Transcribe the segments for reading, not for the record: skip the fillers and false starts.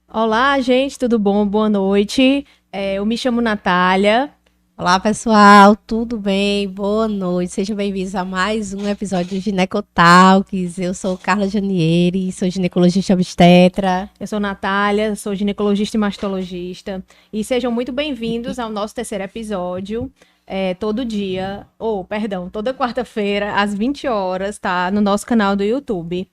Olá, gente, tudo bom? Boa noite. Eu me chamo Natália. Olá, pessoal, tudo bem? Boa noite, sejam bem-vindos a mais um episódio do Ginecotalks. Eu sou Carla Janieri, sou ginecologista obstetra. Eu sou Natália, sou ginecologista e mastologista. E sejam muito bem-vindos ao nosso terceiro episódio. Todo dia, toda quarta-feira, às 20 horas, tá? No nosso canal do YouTube.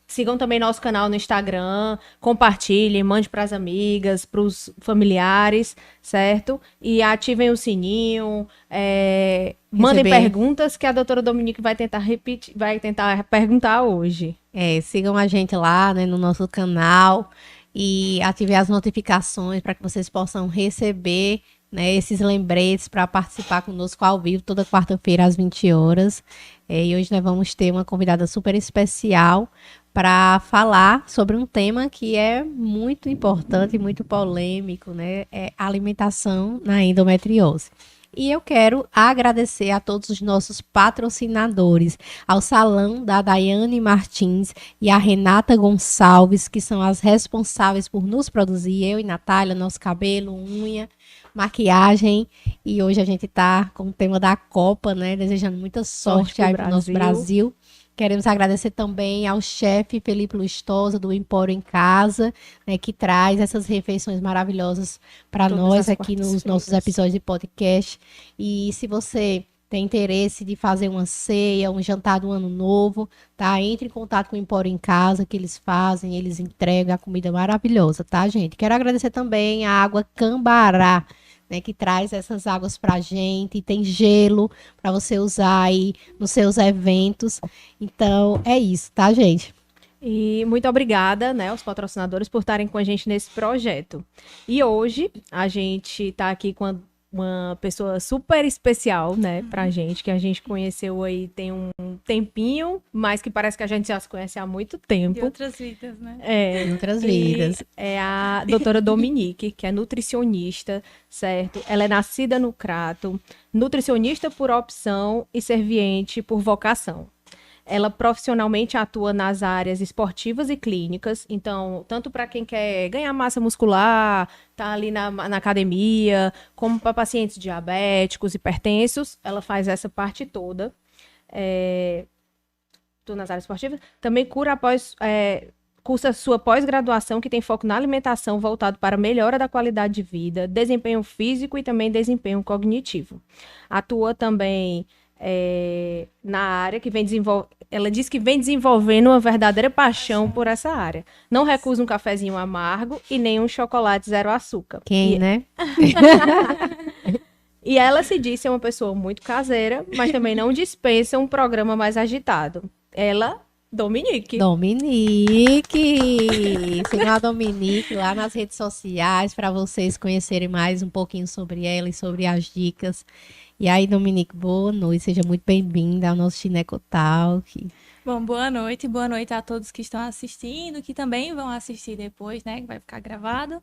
Sigam também nosso canal no Instagram, compartilhem, mande para as amigas, para os familiares, certo? E ativem o sininho, mandem Receber, perguntas que a doutora Dominique vai tentar repetir, vai tentar perguntar hoje. sigam a gente lá, né, no nosso canal e ativem as notificações para que vocês possam receber, né, esses lembretes para participar conosco ao vivo toda quarta-feira às 20 horas. E hoje nós vamos ter uma convidada super especial para falar sobre um tema que é muito importante e muito polêmico, né? É a alimentação na endometriose. E eu quero agradecer a todos os nossos patrocinadores, ao Salão da Daiane Martins e a Renata Gonçalves, que são as responsáveis por nos produzir, eu e Natália, nosso cabelo, unha, maquiagem. E hoje a gente está com o tema da Copa, né? Desejando muita sorte Sorte aí pro para o nosso Brasil. Brasil. Queremos agradecer também ao chefe Felipe Lustosa, do Empório em Casa, né, que traz essas refeições maravilhosas para Todas nós as aqui nos nossos quartas-feiras. episódios de podcast. E se você tem interesse de fazer uma ceia, um jantar do ano novo, tá? Entre em contato com o Empório em Casa, que eles fazem, eles entregam a comida maravilhosa, tá, gente? Quero agradecer também a água Cambará, né, que traz essas águas pra gente, tem gelo para você usar aí nos seus eventos. Então, é isso, tá, gente? E muito obrigada, né, aos patrocinadores por estarem com a gente nesse projeto. E hoje a gente está aqui com uma pessoa super especial, né, pra gente, que a gente conheceu aí tem um tempinho, mas que parece que a gente já se conhece há muito De tempo. outras vidas, né? É, Em outras e vidas. é a doutora Dominique, que é nutricionista, certo? Ela é nascida no Crato, nutricionista por opção e serviente por vocação. Ela profissionalmente atua nas áreas esportivas e clínicas, então, tanto para quem quer ganhar massa muscular, tá ali na academia, como para pacientes diabéticos, hipertensos, ela faz essa parte toda. Atua nas áreas esportivas. Também cursa sua pós-graduação, que tem foco na alimentação, voltado para melhora da qualidade de vida, desempenho físico e também desempenho cognitivo. Atua também na área que vem desenvolvendo. Ela diz que vem desenvolvendo uma verdadeira paixão por essa área. Não recusa um cafezinho amargo e nem um chocolate zero açúcar. Quem, né? E ela se diz ser uma pessoa muito caseira, mas também não dispensa um programa mais agitado. Ela, Dominique. Dominique! Sigam a Dominique lá nas redes sociais para vocês conhecerem mais um pouquinho sobre ela e sobre as dicas. E aí, Dominique, boa noite, seja muito bem-vinda ao nosso Ginecotalk. Bom, boa noite a todos que estão assistindo, que também vão assistir depois, né? Que vai ficar gravado.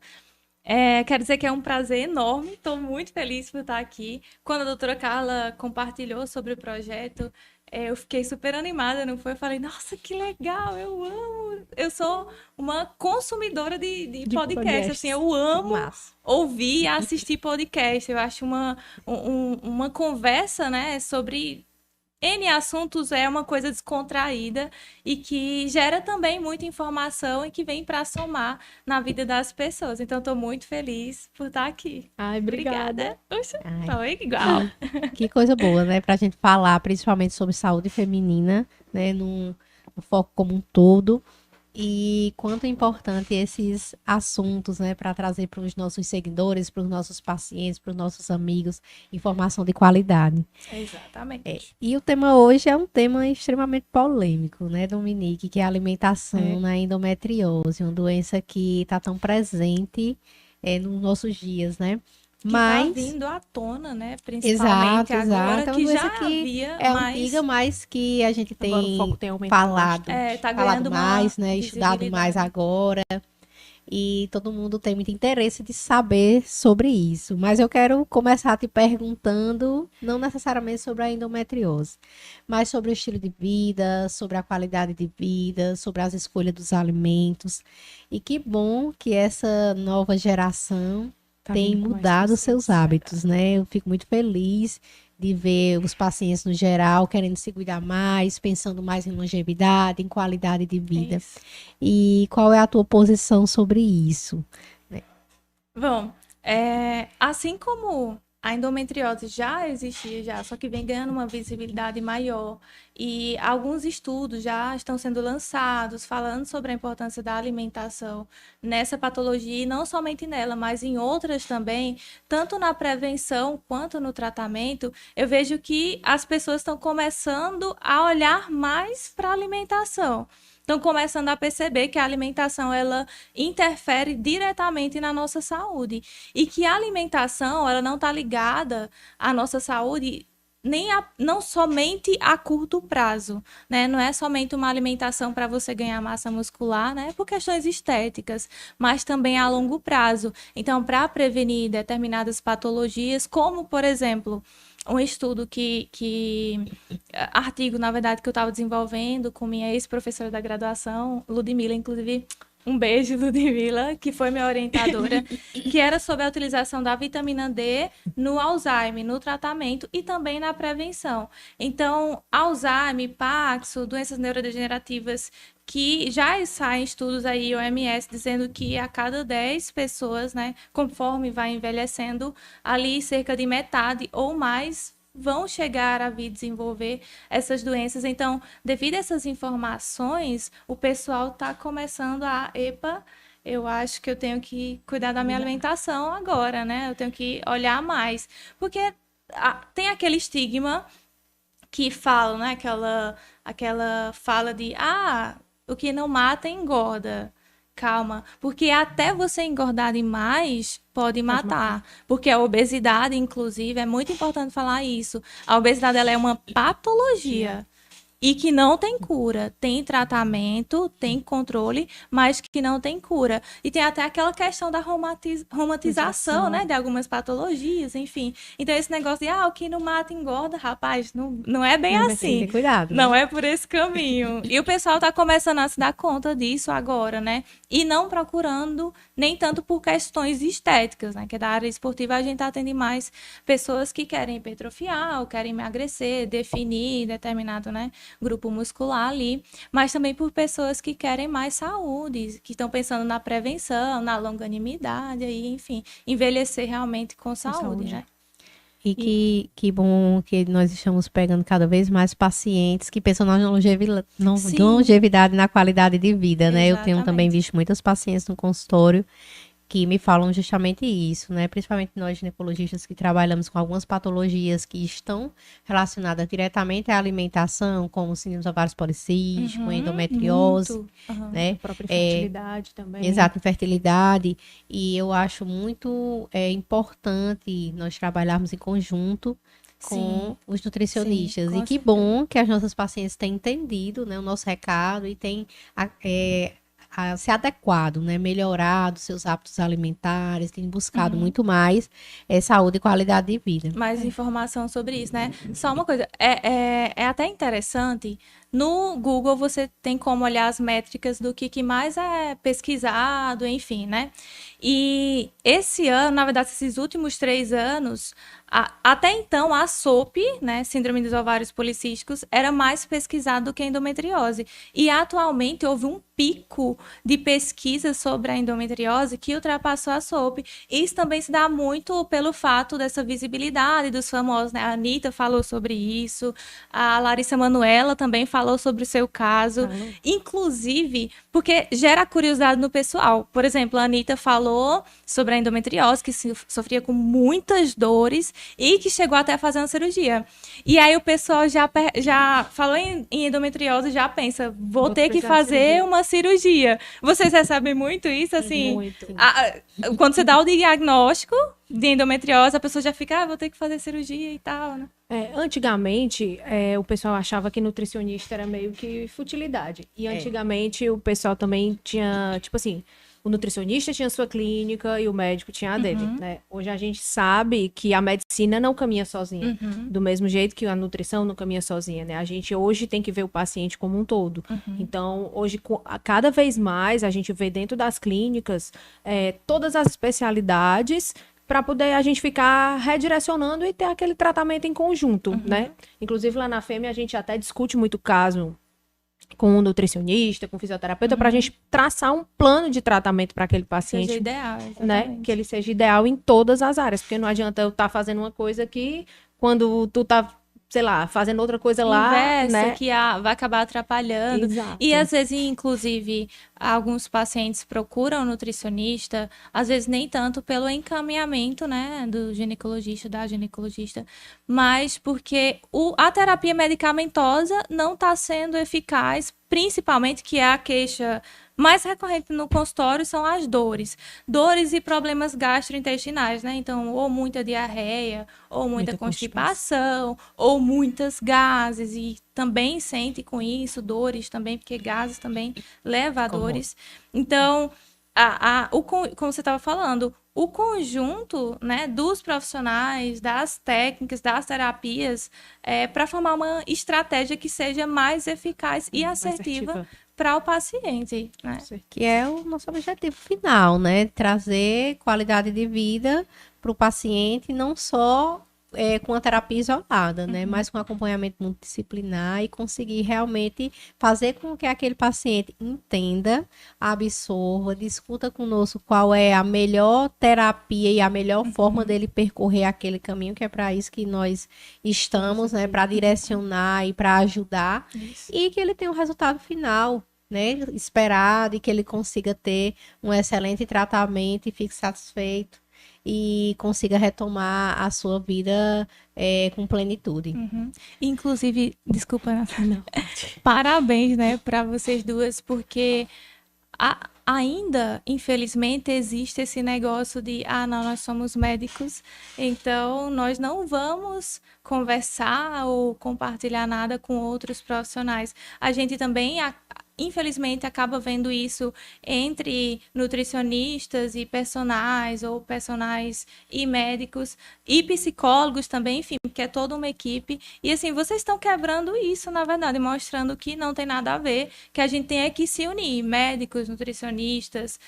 Quero dizer que é um prazer enorme, estou muito feliz por estar aqui. Quando a doutora Carla compartilhou sobre o projeto, eu fiquei super animada, não foi? Eu falei, nossa, que legal, eu amo. Eu sou uma consumidora de podcast, assim, eu amo Massa. ouvir e assistir podcast. Eu acho uma conversa, né, sobre N assuntos é uma coisa descontraída e que gera também muita informação e que vem para somar na vida das pessoas. Então, estou muito feliz por estar aqui. Ai, obrigada. Oxa, Ai, falei igual. que coisa boa, né? Pra gente falar principalmente sobre saúde feminina, né? No foco como um todo. E quanto é importante esses assuntos, né, para trazer para os nossos seguidores, para os nossos pacientes, para os nossos amigos, informação de qualidade. Exatamente. E o tema hoje é um tema extremamente polêmico, né, Dominique, que é a É. alimentação na endometriose, uma doença que está tão presente nos nossos dias, né? Que está Mas, vindo à tona, né? Principalmente exato, agora, exato, é uma que doença já que havia, é mas antiga, mas que a gente Agora o foco tem tem aumentado falado, bastante. tá falado ganhando uma mais, né, estudado mais visibilidade. agora. e todo mundo tem muito interesse de saber sobre isso. Mas eu quero começar te perguntando, não necessariamente sobre a endometriose, mas sobre o estilo de vida, sobre a qualidade de vida, sobre as escolhas dos alimentos. E que bom que essa nova geração Tá tem vindo com mais mudado os seus pessoas, hábitos, né? Eu fico muito feliz de ver os pacientes no geral querendo se cuidar mais, pensando mais em longevidade, em qualidade de É vida. isso. E qual é a tua posição sobre isso? Bom, assim como a endometriose já existia já, só que vem ganhando uma visibilidade maior e alguns estudos já estão sendo lançados falando sobre a importância da alimentação nessa patologia e não somente nela, mas em outras também, tanto na prevenção quanto no tratamento, eu vejo que as pessoas estão começando a olhar mais para a alimentação. Estão começando a perceber que a alimentação ela interfere diretamente na nossa saúde e que a alimentação ela não está ligada à nossa saúde não somente a curto prazo, né? Não é somente uma alimentação para você ganhar massa muscular, né? Por questões estéticas, mas também a longo prazo. Então, para prevenir determinadas patologias, como por exemplo um estudo artigo, na verdade, que eu estava desenvolvendo com minha ex-professora da graduação, Ludmila, inclusive, um beijo, Ludmila, que foi minha orientadora, que era sobre a utilização da vitamina D no Alzheimer, no tratamento e também na prevenção. Então, Alzheimer, Paxo, doenças neurodegenerativas, que já saem estudos aí, OMS, dizendo que a cada 10 pessoas, né, conforme vai envelhecendo, ali cerca de metade ou mais vão chegar a vir desenvolver essas doenças. Então, devido a essas informações, o pessoal está começando epa, eu acho que eu tenho que cuidar da minha alimentação agora, né? Eu tenho que olhar mais. Porque tem aquele estigma que fala, né? Aquela fala de, o que não mata engorda. Calma, porque até você engordar demais pode matar. Porque a obesidade, inclusive, é muito importante falar isso. A obesidade ela é uma patologia e que não tem cura. Tem tratamento, tem controle, mas que não tem cura. E tem até aquela questão da romantização, né? De algumas patologias, enfim. Então, esse negócio de, o que não mata engorda, rapaz, não é bem assim. Tem cuidado, Não né? é por esse caminho. E o pessoal está começando a se dar conta disso agora, né? E não procurando nem tanto por questões estéticas, né? Que da área esportiva a gente atende mais pessoas que querem hipertrofiar ou querem emagrecer, definir determinado, né, grupo muscular ali, mas também por pessoas que querem mais saúde, que estão pensando na prevenção, na longanimidade, aí, enfim, envelhecer realmente com saúde, né? E que bom que nós estamos pegando cada vez mais pacientes que pensam na longevidade e na qualidade de vida, né? Eu tenho também visto muitas pacientes no consultório que me falam justamente isso, né? Principalmente nós ginecologistas que trabalhamos com algumas patologias que estão relacionadas diretamente à alimentação, como síndrome dos ovários policísticos, endometriose, né? A própria infertilidade também. Exato, infertilidade. E eu acho muito importante nós trabalharmos em conjunto com os nutricionistas. Sim, e que bom que as nossas pacientes têm entendido, né, o nosso recado e têm se adequado, né, melhorado seus hábitos alimentares, tem buscado muito mais saúde e qualidade de vida. Mais informação sobre isso, né? Só uma coisa, é até interessante, no Google você tem como olhar as métricas do que mais é pesquisado, enfim, né? E esse ano, na verdade, esses últimos 3 anos, até então a SOP, né, Síndrome dos Ovários Policísticos, era mais pesquisado do que a endometriose. E atualmente houve um pico de pesquisa sobre a endometriose que ultrapassou a SOP. Isso também se dá muito pelo fato dessa visibilidade dos famosos, né? A Anitta falou sobre isso, a Larissa Manoela também falou sobre o seu caso, inclusive porque gera curiosidade no pessoal. Por exemplo, a Anitta falou sobre a endometriose, que sofria com muitas dores e que chegou até a fazer uma cirurgia. E aí o pessoal já falou em endometriose, já pensa, vou ter que fazer uma cirurgia. Vocês recebem muito isso, assim? Muito. Quando você dá o diagnóstico de endometriose, a pessoa já fica, vou ter que fazer cirurgia e tal, né? Antigamente, o pessoal achava que nutricionista era meio que futilidade. E antigamente o pessoal também tinha, tipo assim, o nutricionista tinha sua clínica e o médico tinha a dele, né? Hoje a gente sabe que a medicina não caminha sozinha, do mesmo jeito que a nutrição não caminha sozinha, né? A gente hoje tem que ver o paciente como um todo. Então, hoje, cada vez mais, a gente vê dentro das clínicas todas as especialidades para poder a gente ficar redirecionando e ter aquele tratamento em conjunto, né? Inclusive, lá na FEME, a gente até discute muito caso com um nutricionista, com um fisioterapeuta, para a gente traçar um plano de tratamento para aquele paciente. Seja ideal, né? Que ele seja ideal em todas as áreas, porque não adianta eu estar fazendo uma coisa aqui, quando tu tá, sei lá, fazendo outra coisa lá, Inversa, né? que vai acabar atrapalhando. Exato. E às vezes, inclusive, alguns pacientes procuram um nutricionista, às vezes nem tanto pelo encaminhamento, né, do ginecologista, da ginecologista, mas porque a terapia medicamentosa não está sendo eficaz, principalmente que é a queixa mais recorrente no consultório são as dores. Dores e problemas gastrointestinais, né? Então, ou muita diarreia, ou muita constipação, ou muitas gases, e também sente com isso dores também, porque gases também levam a dores. Então, como você estava falando, o conjunto, né, dos profissionais, das técnicas, das terapias, para formar uma estratégia que seja mais eficaz e assertiva para o paciente, né? Que é o nosso objetivo final, né? Trazer qualidade de vida para o paciente, não só com a terapia isolada, né? Mas com acompanhamento multidisciplinar e conseguir realmente fazer com que aquele paciente entenda, absorva, discuta conosco qual é a melhor terapia e a melhor forma dele percorrer aquele caminho, que é para isso que nós estamos, né? Para direcionar e para ajudar. Isso. E que ele tenha um resultado final, né, esperado, e que ele consiga ter um excelente tratamento e fique satisfeito e consiga retomar a sua vida com plenitude. Inclusive, desculpa, não. Parabéns, né, para vocês duas, porque ainda, infelizmente, existe esse negócio de, não, nós somos médicos, então nós não vamos conversar ou compartilhar nada com outros profissionais. A gente também, infelizmente, acaba vendo isso entre nutricionistas e personagens, ou personagens e médicos, e psicólogos também, enfim, porque é toda uma equipe. E assim, vocês estão quebrando isso, na verdade, mostrando que não tem nada a ver, que a gente tem que se unir, médicos, nutricionistas,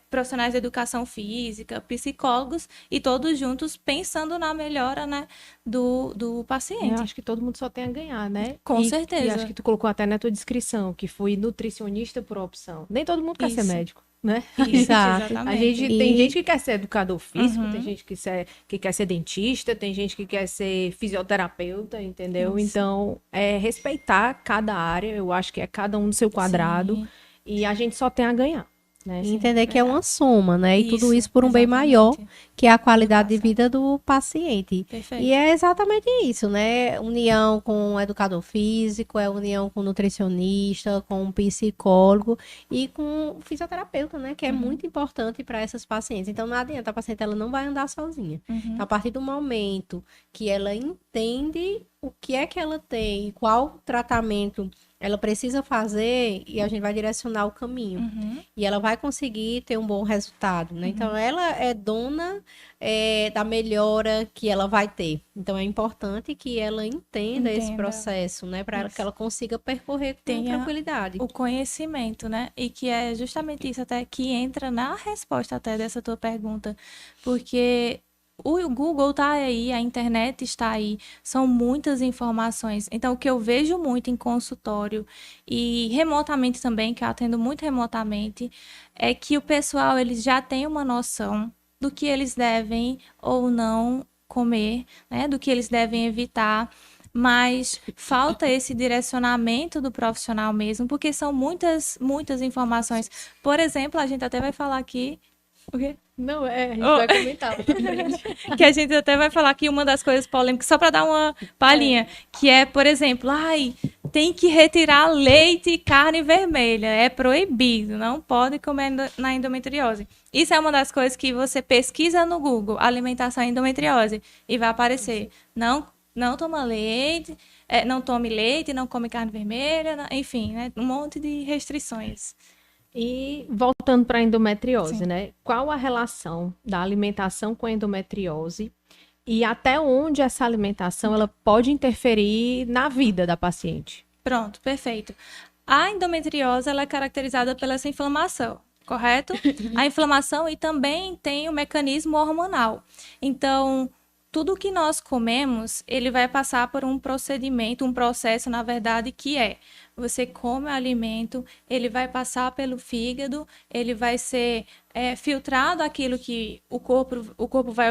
profissionais de educação física, psicólogos, e todos juntos pensando na melhora, né, do paciente. Eu acho que todo mundo só tem a ganhar, né? Com certeza. E acho que tu colocou até na tua descrição, que fui nutricionista por opção. Nem todo mundo quer ser médico, né? Exato. A gente, tem gente que quer ser educador físico, tem gente que quer ser dentista, tem gente que quer ser fisioterapeuta, entendeu? Isso. Então, respeitar cada área, eu acho que é cada um no seu quadrado. Sim. E a gente só tem a ganhar. Né? E entender que é uma soma, né? E tudo isso por um bem maior, que é a qualidade de vida do paciente. Perfeito. E é exatamente isso, né? União com o educador físico, união com o nutricionista, com o psicólogo e com o fisioterapeuta, né? Que é muito importante para essas pacientes. Então, não adianta, a paciente ela não vai andar sozinha. Então, a partir do momento que ela entende o que é que ela tem e qual tratamento ela precisa fazer, e a gente vai direcionar o caminho. E ela vai conseguir ter um bom resultado, né? Então, ela é dona da melhora que ela vai ter. Então, é importante que ela entenda esse processo, né? Para que ela consiga percorrer com tranquilidade. O conhecimento, né? E que é justamente isso até que entra na resposta até dessa tua pergunta. Porque o Google está aí, a internet está aí, são muitas informações. Então, o que eu vejo muito em consultório e remotamente também, que eu atendo muito remotamente, é que o pessoal eles já tem uma noção do que eles devem ou não comer, né? Do que eles devem evitar. Mas falta esse direcionamento do profissional mesmo, porque são muitas informações. Por exemplo, a gente até vai falar aqui... O quê? Não, a gente vai comentar. Que a gente até vai falar aqui uma das coisas polêmicas, só para dar uma palhinha, que é, por exemplo, tem que retirar leite e carne vermelha, é proibido, não pode comer na endometriose. Isso é uma das coisas que você pesquisa no Google, alimentação e endometriose, e vai aparecer, não toma leite, não tome leite, não come carne vermelha, enfim, né, um monte de restrições. E voltando para a endometriose, Sim. né? Qual a relação da alimentação com a endometriose e até onde essa alimentação ela pode interferir na vida da paciente? Pronto, perfeito. A endometriose ela é caracterizada pela essa inflamação, correto? A inflamação e também tem o mecanismo hormonal. Então, tudo que nós comemos, ele vai passar por um procedimento, um processo, na verdade, que é: você come o alimento, ele vai passar pelo fígado, ele vai ser filtrado aquilo que o corpo vai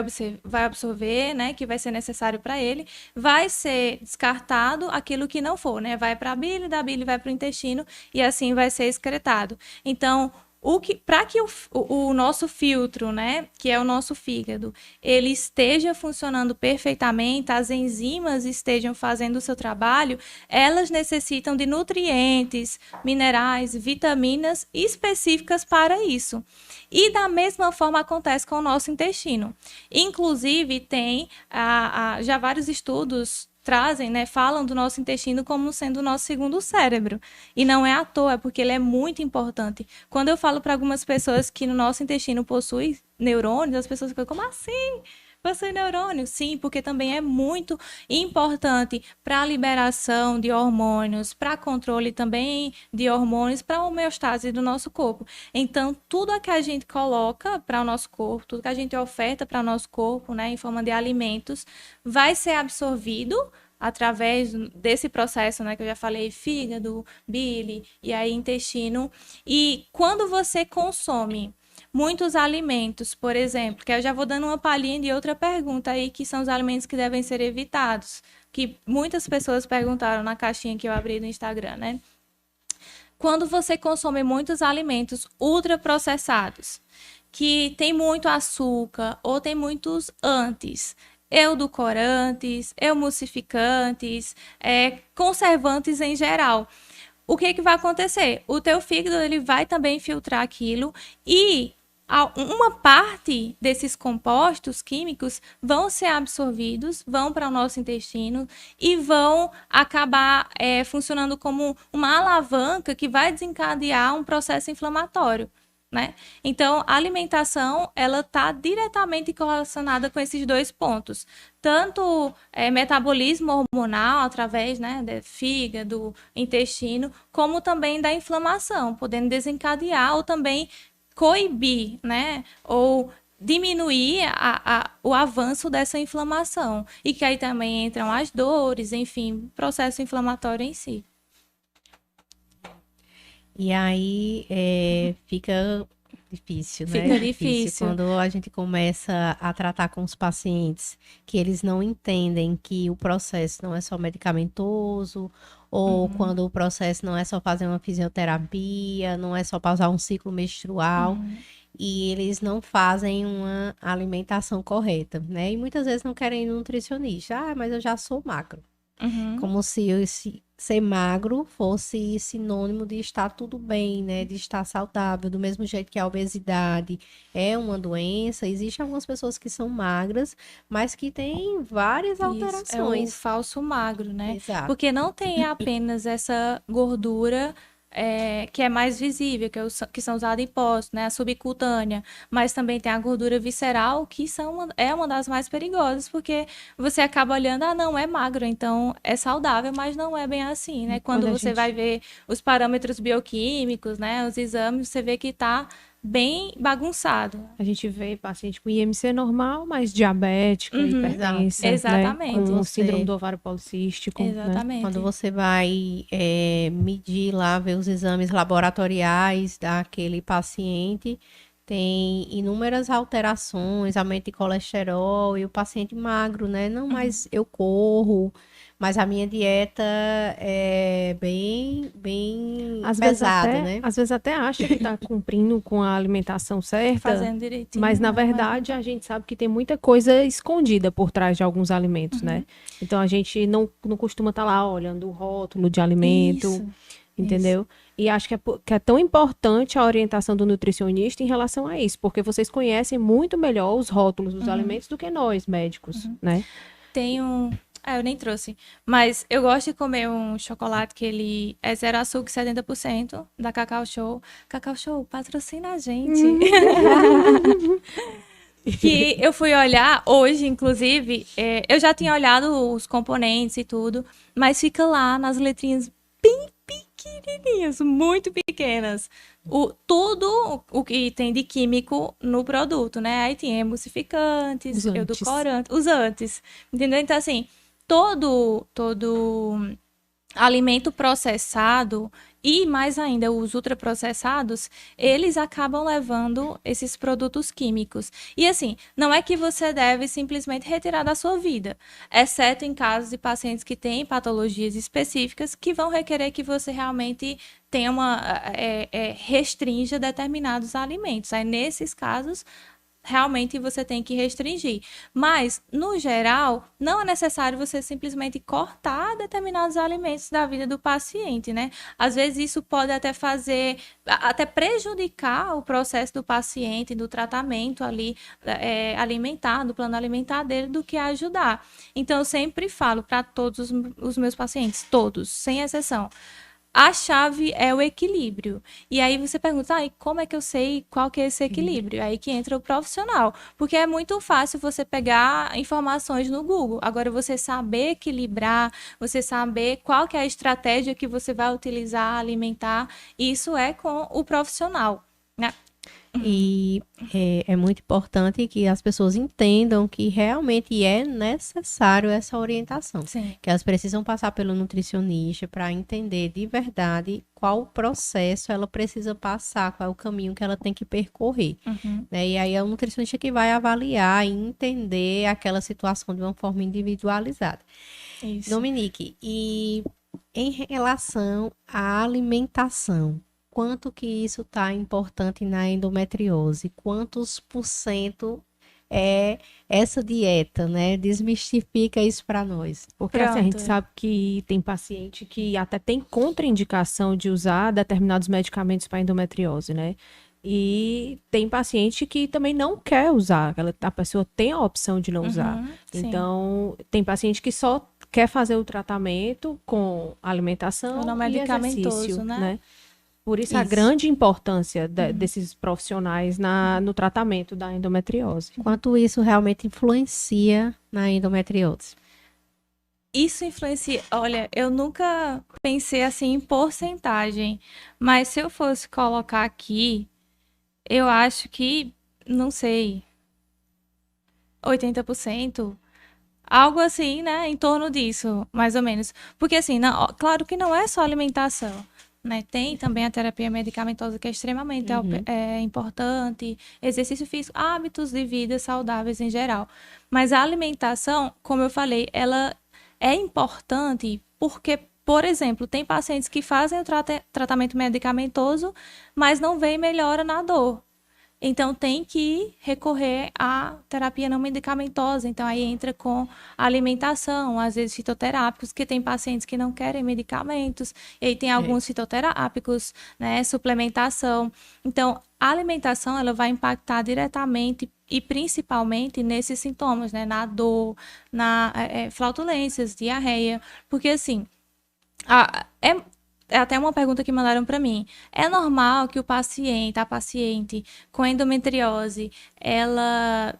absorver, né, que vai ser necessário para ele, vai ser descartado aquilo que não for, né, vai para a bile, da bile vai para o intestino e assim vai ser excretado. Então, para que o nosso filtro, né, que é o nosso fígado, ele esteja funcionando perfeitamente, as enzimas estejam fazendo o seu trabalho, elas necessitam de nutrientes, minerais, vitaminas específicas para isso. E da mesma forma acontece com o nosso intestino. Inclusive, tem já vários estudos trazem, né, falam do nosso intestino como sendo o nosso segundo cérebro. E não é à toa, é porque ele é muito importante. Quando eu falo para algumas pessoas que no nosso intestino possui neurônios, as pessoas ficam, como assim? Possui neurônio? Sim, porque também é muito importante para a liberação de hormônios, para controle também de hormônios, para a homeostase do nosso corpo. Então, tudo que a gente coloca para o nosso corpo, tudo que a gente oferta para o nosso corpo, né, em forma de alimentos, vai ser absorvido através desse processo, né, que eu já falei, fígado, bile e aí intestino. E quando você consome muitos alimentos, por exemplo, que eu já vou dando uma palhinha de outra pergunta aí, que são os alimentos que devem ser evitados, que muitas pessoas perguntaram na caixinha que eu abri no Instagram, né? Quando você consome muitos alimentos ultraprocessados, que tem muito açúcar ou tem muitos edulcorantes, emulsificantes, conservantes em geral, o que vai acontecer? O teu fígado ele vai também filtrar aquilo e uma parte desses compostos químicos vão ser absorvidos, vão para o nosso intestino e vão acabar funcionando como uma alavanca que vai desencadear um processo inflamatório, né? Então, a alimentação ela está diretamente correlacionada com esses dois pontos. Tanto metabolismo hormonal, através, né, do fígado, intestino, como também da inflamação, podendo desencadear ou também coibir, né, ou diminuir o avanço dessa inflamação. E que aí também entram as dores, enfim, processo inflamatório em si. E aí fica difícil, né? Fica difícil. Quando a gente começa a tratar com os pacientes, que eles não entendem que o processo não é só medicamentoso, ou quando o processo não é só fazer uma fisioterapia, não é só pausar um ciclo menstrual, e eles não fazem uma alimentação correta, né? E muitas vezes não querem ir no nutricionista. Ah, mas eu já sou magro. Como se ser magro fosse sinônimo de estar tudo bem, né? De estar saudável, do mesmo jeito que a obesidade é uma doença. Existem algumas pessoas que são magras, mas que têm várias alterações. É o falso magro, né? Exato. Porque não tem apenas essa gordura que é mais visível, que são os adipócitos, né? A subcutânea, mas também tem a gordura visceral, que é uma das mais perigosas, porque você acaba olhando, não, é magro, então é saudável, mas não é bem assim, né? Quando você vai ver os parâmetros bioquímicos, né? Os exames, você vê que está bem bagunçado. A gente vê paciente com IMC normal, mas diabética, hipertensa, exatamente. Né? Com síndrome do ovário policístico. Exatamente. Né? Quando você vai medir lá, ver os exames laboratoriais daquele paciente, tem inúmeras alterações, aumento de colesterol e o paciente magro, né? Não, mas eu corro, mas a minha dieta é bem pesada, né? Às vezes até acha que está cumprindo com a alimentação certa. Fazendo direitinho. Mas, na verdade, a gente sabe que tem muita coisa escondida por trás de alguns alimentos, né? Então, a gente não costuma estar lá olhando o rótulo de alimento. Isso. Entendeu? E acho que é tão importante a orientação do nutricionista em relação a isso, porque vocês conhecem muito melhor os rótulos dos alimentos do que nós, médicos, né? Tem Eu nem trouxe. Mas eu gosto de comer um chocolate que ele é zero açúcar, 70%, da Cacau Show. Cacau Show, patrocina a gente. Que eu fui olhar hoje, inclusive, eu já tinha olhado os componentes e tudo, mas fica lá nas letrinhas bem pequenininhas, muito pequenas. Tudo o que tem de químico no produto, né? Aí tem emulsificantes, edulcorantes, os antes, entendeu? Então, assim, todo alimento processado e mais ainda os ultraprocessados, eles acabam levando esses produtos químicos. E assim, não é que você deve simplesmente retirar da sua vida, exceto em casos de pacientes que têm patologias específicas que vão requerer que você realmente tenha restrinja determinados alimentos. Aí nesses casos realmente você tem que restringir. Mas, no geral, não é necessário você simplesmente cortar determinados alimentos da vida do paciente, né? Às vezes isso pode até até prejudicar o processo do paciente, do tratamento ali alimentar, do plano alimentar dele, do que ajudar. Então, eu sempre falo para todos os meus pacientes, todos, sem exceção, a chave é o equilíbrio. E aí você pergunta, e como é que eu sei qual que é esse equilíbrio? Aí que entra o profissional. Porque é muito fácil você pegar informações no Google. Agora, você saber equilibrar, você saber qual que é a estratégia que você vai utilizar, alimentar, isso é com o profissional, né? E é muito importante que as pessoas entendam que realmente é necessário essa orientação. Sim. Que elas precisam passar pelo nutricionista para entender de verdade qual processo ela precisa passar, qual é o caminho que ela tem que percorrer. Né? E aí é o nutricionista que vai avaliar e entender aquela situação de uma forma individualizada. Isso. Dominique, e em relação à alimentação, quanto que isso está importante na endometriose? Quantos por cento é essa dieta, né? Desmistifica isso para nós. Porque assim, a gente sabe que tem paciente que até tem contraindicação de usar determinados medicamentos para endometriose, né? E tem paciente que também não quer usar, a pessoa tem a opção de não usar. Então, tem paciente que só quer fazer o tratamento com alimentação e exercício, né? Por isso a grande importância desses profissionais no tratamento da endometriose. Quanto isso realmente influencia na endometriose? Isso influencia. Olha, eu nunca pensei assim em porcentagem, mas se eu fosse colocar aqui, eu acho que, não sei, 80%. Algo assim, né? Em torno disso, mais ou menos. Porque assim, claro que não é só alimentação. Né? Tem também a terapia medicamentosa que é extremamente importante, exercício físico, hábitos de vida saudáveis em geral. Mas a alimentação, como eu falei, ela é importante porque, por exemplo, tem pacientes que fazem o tratamento medicamentoso, mas não vem melhora na dor. Então, tem que recorrer à terapia não medicamentosa. Então, aí entra com alimentação, às vezes fitoterápicos, que tem pacientes que não querem medicamentos, e aí tem alguns fitoterápicos, né, suplementação. Então, a alimentação, ela vai impactar diretamente e principalmente nesses sintomas, né, na dor, na flatulências, diarreia, porque assim, é até uma pergunta que mandaram para mim. É normal que a paciente com endometriose, ela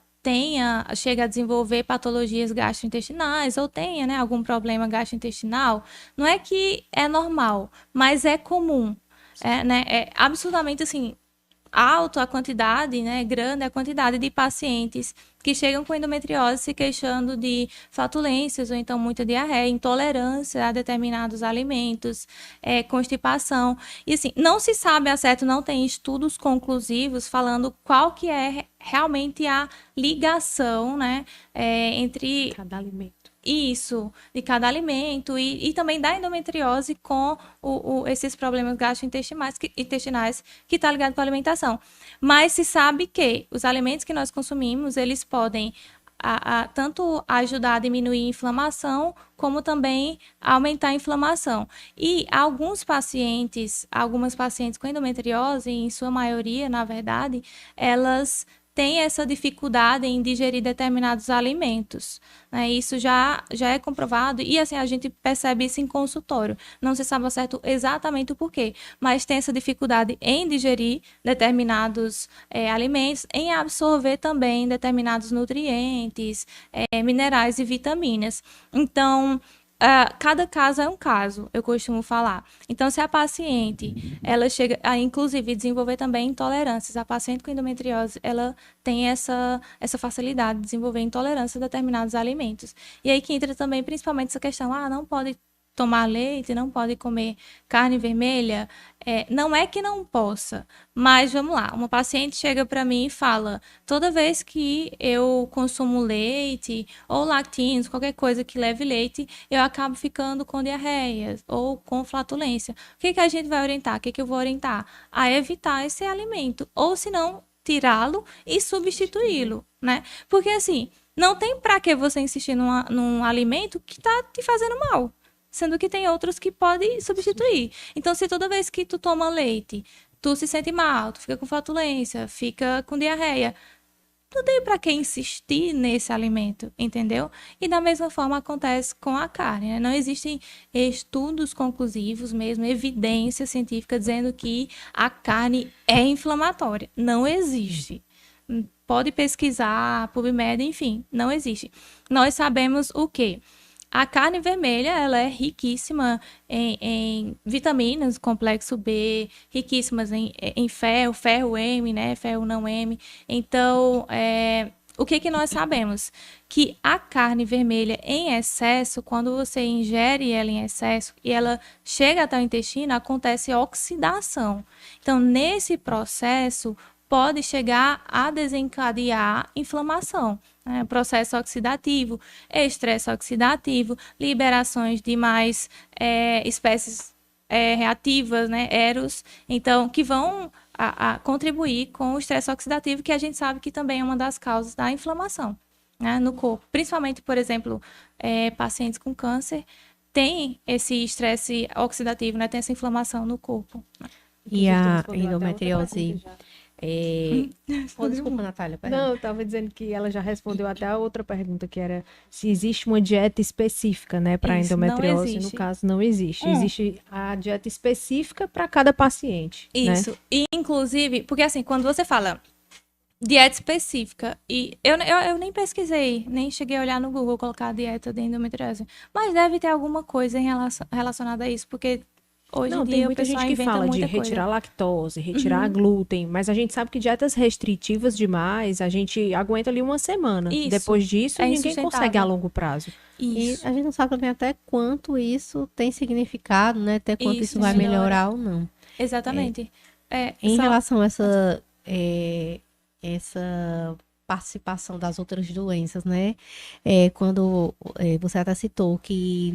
chega a desenvolver patologias gastrointestinais ou tenha, né, algum problema gastrointestinal? Não é que é normal, mas é comum. Né, é absurdamente assim, alto a quantidade, né, grande a quantidade de pacientes que chegam com endometriose se queixando de flatulências ou então muita diarreia, intolerância a determinados alimentos, constipação. E assim, não se sabe a certo, não tem estudos conclusivos falando qual que é realmente a ligação, né, entre cada alimento. Isso, de cada alimento e também da endometriose com esses problemas gastrointestinais que está ligado com a alimentação. Mas se sabe que os alimentos que nós consumimos, eles podem tanto ajudar a diminuir a inflamação, como também aumentar a inflamação. E algumas pacientes com endometriose, em sua maioria, na verdade, elas tem essa dificuldade em digerir determinados alimentos, né? Isso já é comprovado e assim a gente percebe isso em consultório. Não se sabe ao certo exatamente o porquê, mas tem essa dificuldade em digerir determinados alimentos, em absorver também determinados nutrientes, minerais e vitaminas. Então, cada caso é um caso, eu costumo falar. Então, se a paciente, ela chega a, inclusive, desenvolver também intolerâncias, a paciente com endometriose, ela tem essa facilidade de desenvolver intolerância a determinados alimentos. E aí que entra também, principalmente, essa questão, não pode tomar leite, não pode comer carne vermelha. Não é que não possa, mas vamos lá, uma paciente chega para mim e fala, toda vez que eu consumo leite ou lactíneos, qualquer coisa que leve leite, eu acabo ficando com diarreia ou com flatulência. O que a gente vai orientar? O que eu vou orientar? A evitar esse alimento, ou se não, tirá-lo e substituí-lo, né? Porque assim, não tem para que você insistir num alimento que está te fazendo mal. Sendo que tem outros que podem substituir. Então, se toda vez que tu toma leite, tu se sente mal, tu fica com flatulência, fica com diarreia, não tem para que insistir nesse alimento, entendeu? E da mesma forma acontece com a carne, né? Não existem estudos conclusivos mesmo, evidência científica dizendo que a carne é inflamatória. Não existe. Pode pesquisar, PubMed, enfim, não existe. Nós sabemos o quê? A carne vermelha, ela é riquíssima em vitaminas, complexo B, riquíssimas em ferro, ferro M, né? Ferro não M. Então, o que nós sabemos? Que a carne vermelha em excesso, quando você ingere ela em excesso e ela chega até o intestino, acontece oxidação. Então, nesse processo, pode chegar a desencadear inflamação. Processo oxidativo, estresse oxidativo, liberações de mais espécies reativas, né, EROS, então, que vão a contribuir com o estresse oxidativo, que a gente sabe que também é uma das causas da inflamação, né, no corpo. Principalmente, por exemplo, pacientes com câncer têm esse estresse oxidativo, né, tem essa inflamação no corpo. E a endometriose... Desculpa, Natália. Não, eu estava dizendo que ela já respondeu até a outra pergunta, que era se existe uma dieta específica, né, para endometriose. No caso, não existe. Existe a dieta específica para cada paciente. Isso. Né? E, inclusive, porque assim, quando você fala dieta específica, e eu nem pesquisei, nem cheguei a olhar no Google, colocar a dieta de endometriose, mas deve ter alguma coisa relacionada a isso, porque... Hoje em dia, tem muita gente que fala de retirar lactose, retirar glúten, mas a gente sabe que dietas restritivas demais, a gente aguenta ali uma semana. Isso. Depois disso, ninguém consegue a longo prazo. Isso. E a gente não sabe também até quanto isso tem significado, né? Até quanto isso vai melhorar ou não. Exatamente. Em relação a essa participação das outras doenças, né? Quando você até citou que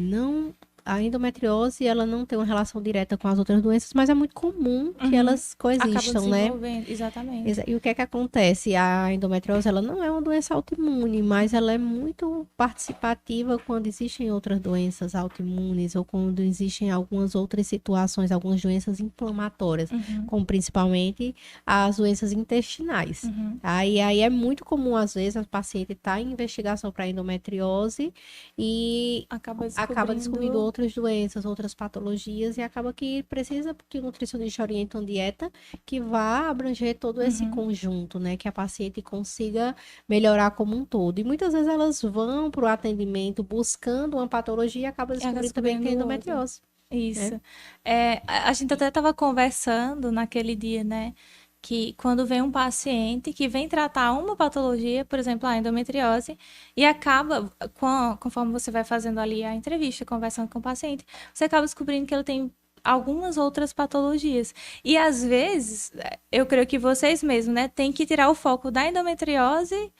a endometriose, ela não tem uma relação direta com as outras doenças, mas é muito comum que elas coexistam, né? Exatamente. E o que é que acontece? A endometriose, ela não é uma doença autoimune, mas ela é muito participativa quando existem outras doenças autoimunes ou quando existem algumas outras situações, algumas doenças inflamatórias, como principalmente as doenças intestinais. E aí é muito comum, às vezes, a paciente estar em investigação para endometriose e acaba descobrindo outras doenças, outras patologias, e acaba que precisa que o nutricionista oriente uma dieta que vá abranger todo esse conjunto, né? Que a paciente consiga melhorar como um todo. E muitas vezes elas vão para o atendimento buscando uma patologia e acabam descobrindo também que é endometriose. Isso. A gente até estava conversando naquele dia, né? Que quando vem um paciente que vem tratar uma patologia, por exemplo, a endometriose, e acaba, conforme você vai fazendo ali a entrevista, conversando com o paciente, você acaba descobrindo que ele tem algumas outras patologias. E às vezes, eu creio que vocês mesmos, né, tem que tirar o foco da endometriose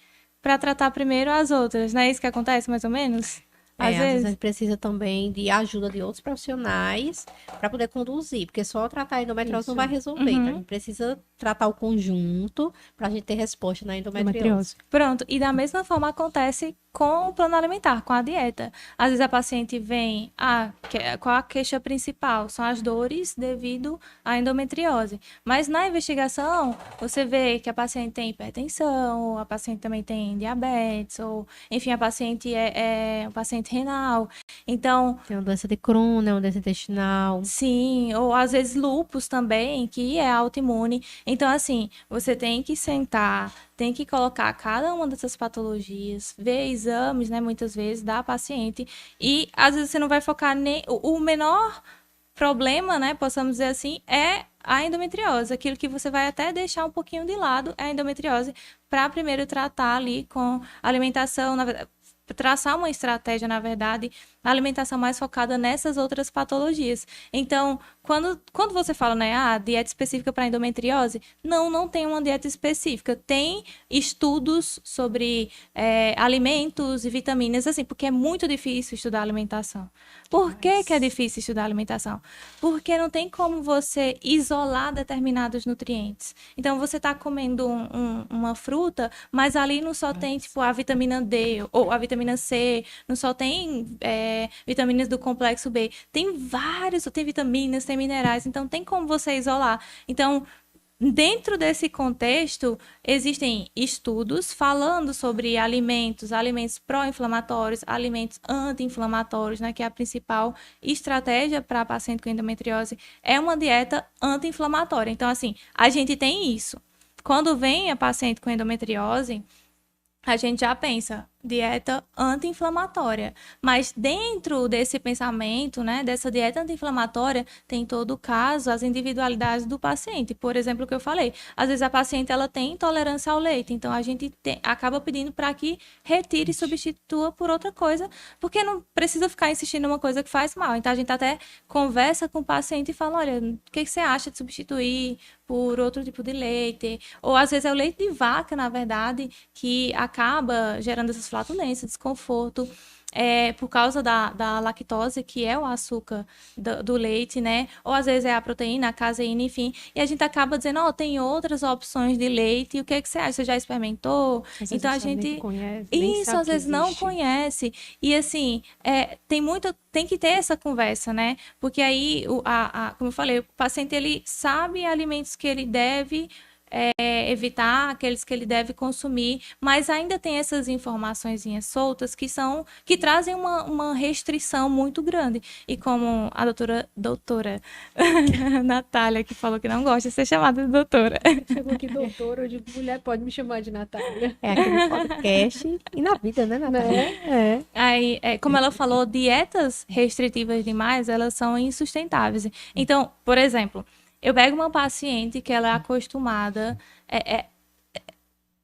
para tratar primeiro as outras, não é isso que acontece, mais ou menos? Às Às vezes a vezes. gente precisa também de ajuda de outros profissionais para poder conduzir, porque só tratar a endometriose não vai resolver. Então, a gente precisa tratar o conjunto para a gente ter resposta na endometriose. Pronto, e da mesma forma acontece com o plano alimentar, com a dieta. Às vezes a paciente vem, qual a queixa principal? São as dores devido à endometriose. Mas na investigação, você vê que a paciente tem hipertensão, a paciente também tem diabetes, ou, enfim, a paciente é um paciente renal. Então, Tem uma doença de Crohn, né, uma doença intestinal. sim, ou às vezes lúpus também, que é autoimune. Então, assim, você tem que sentar, tem que colocar cada uma dessas patologias, ver exames, né, muitas vezes, da paciente. E às vezes você não vai focar nem. O menor problema, né, possamos dizer assim, é a endometriose. Aquilo que você vai até deixar um pouquinho de lado é a endometriose, para primeiro tratar ali com alimentação, na verdade, traçar uma estratégia, na verdade, a alimentação mais focada nessas outras patologias. Então, quando você fala, né, dieta específica para endometriose, não tem uma dieta específica. Tem estudos sobre alimentos e vitaminas, assim, porque é muito difícil estudar alimentação. Por que é difícil estudar alimentação? Porque não tem como você isolar determinados nutrientes. Então, você está comendo uma fruta, mas ali não só tem, tipo, a vitamina D ou a vitamina C, não só tem vitaminas do complexo B. Tem vitaminas, tem minerais, então tem como você isolar. Então, dentro desse contexto, existem estudos falando sobre alimentos pró-inflamatórios, alimentos anti-inflamatórios, né, que é a principal estratégia para paciente com endometriose, é uma dieta anti-inflamatória. Então, assim, a gente tem isso. Quando vem a paciente com endometriose, a gente já pensa dieta anti-inflamatória. Mas dentro desse pensamento, né, dessa dieta anti-inflamatória, tem todo o caso, as individualidades do paciente. Por exemplo, o que eu falei, às vezes a paciente ela tem intolerância ao leite, então a gente acaba pedindo para que retire e substitua por outra coisa, porque não precisa ficar insistindo em uma coisa que faz mal. Então a gente até conversa com o paciente e fala, olha, o que você acha de substituir por outro tipo de leite? Ou às vezes é o leite de vaca, na verdade, que acaba gerando essas flatulência, desconforto, por causa da lactose, que é o açúcar do leite, né? Ou às vezes é a proteína, a caseína, enfim. E a gente acaba dizendo, tem outras opções de leite. E o que você acha? Você já experimentou? Então a gente conhece, isso às vezes não conhece. E assim, tem que ter essa conversa, né? Porque aí, como eu falei, o paciente ele sabe alimentos que ele deve evitar, aqueles que ele deve consumir, mas ainda tem essas informaçõezinhas soltas que trazem uma restrição muito grande. E como a doutora Natália, que falou que não gosta de ser chamada de doutora. Chegou aqui, doutora, eu digo, mulher, pode me chamar de Natália. É aqui no podcast e na vida, né, Natália? Aí, como ela falou, dietas restritivas demais, elas são insustentáveis. Então, por exemplo, eu pego uma paciente que ela é acostumada, é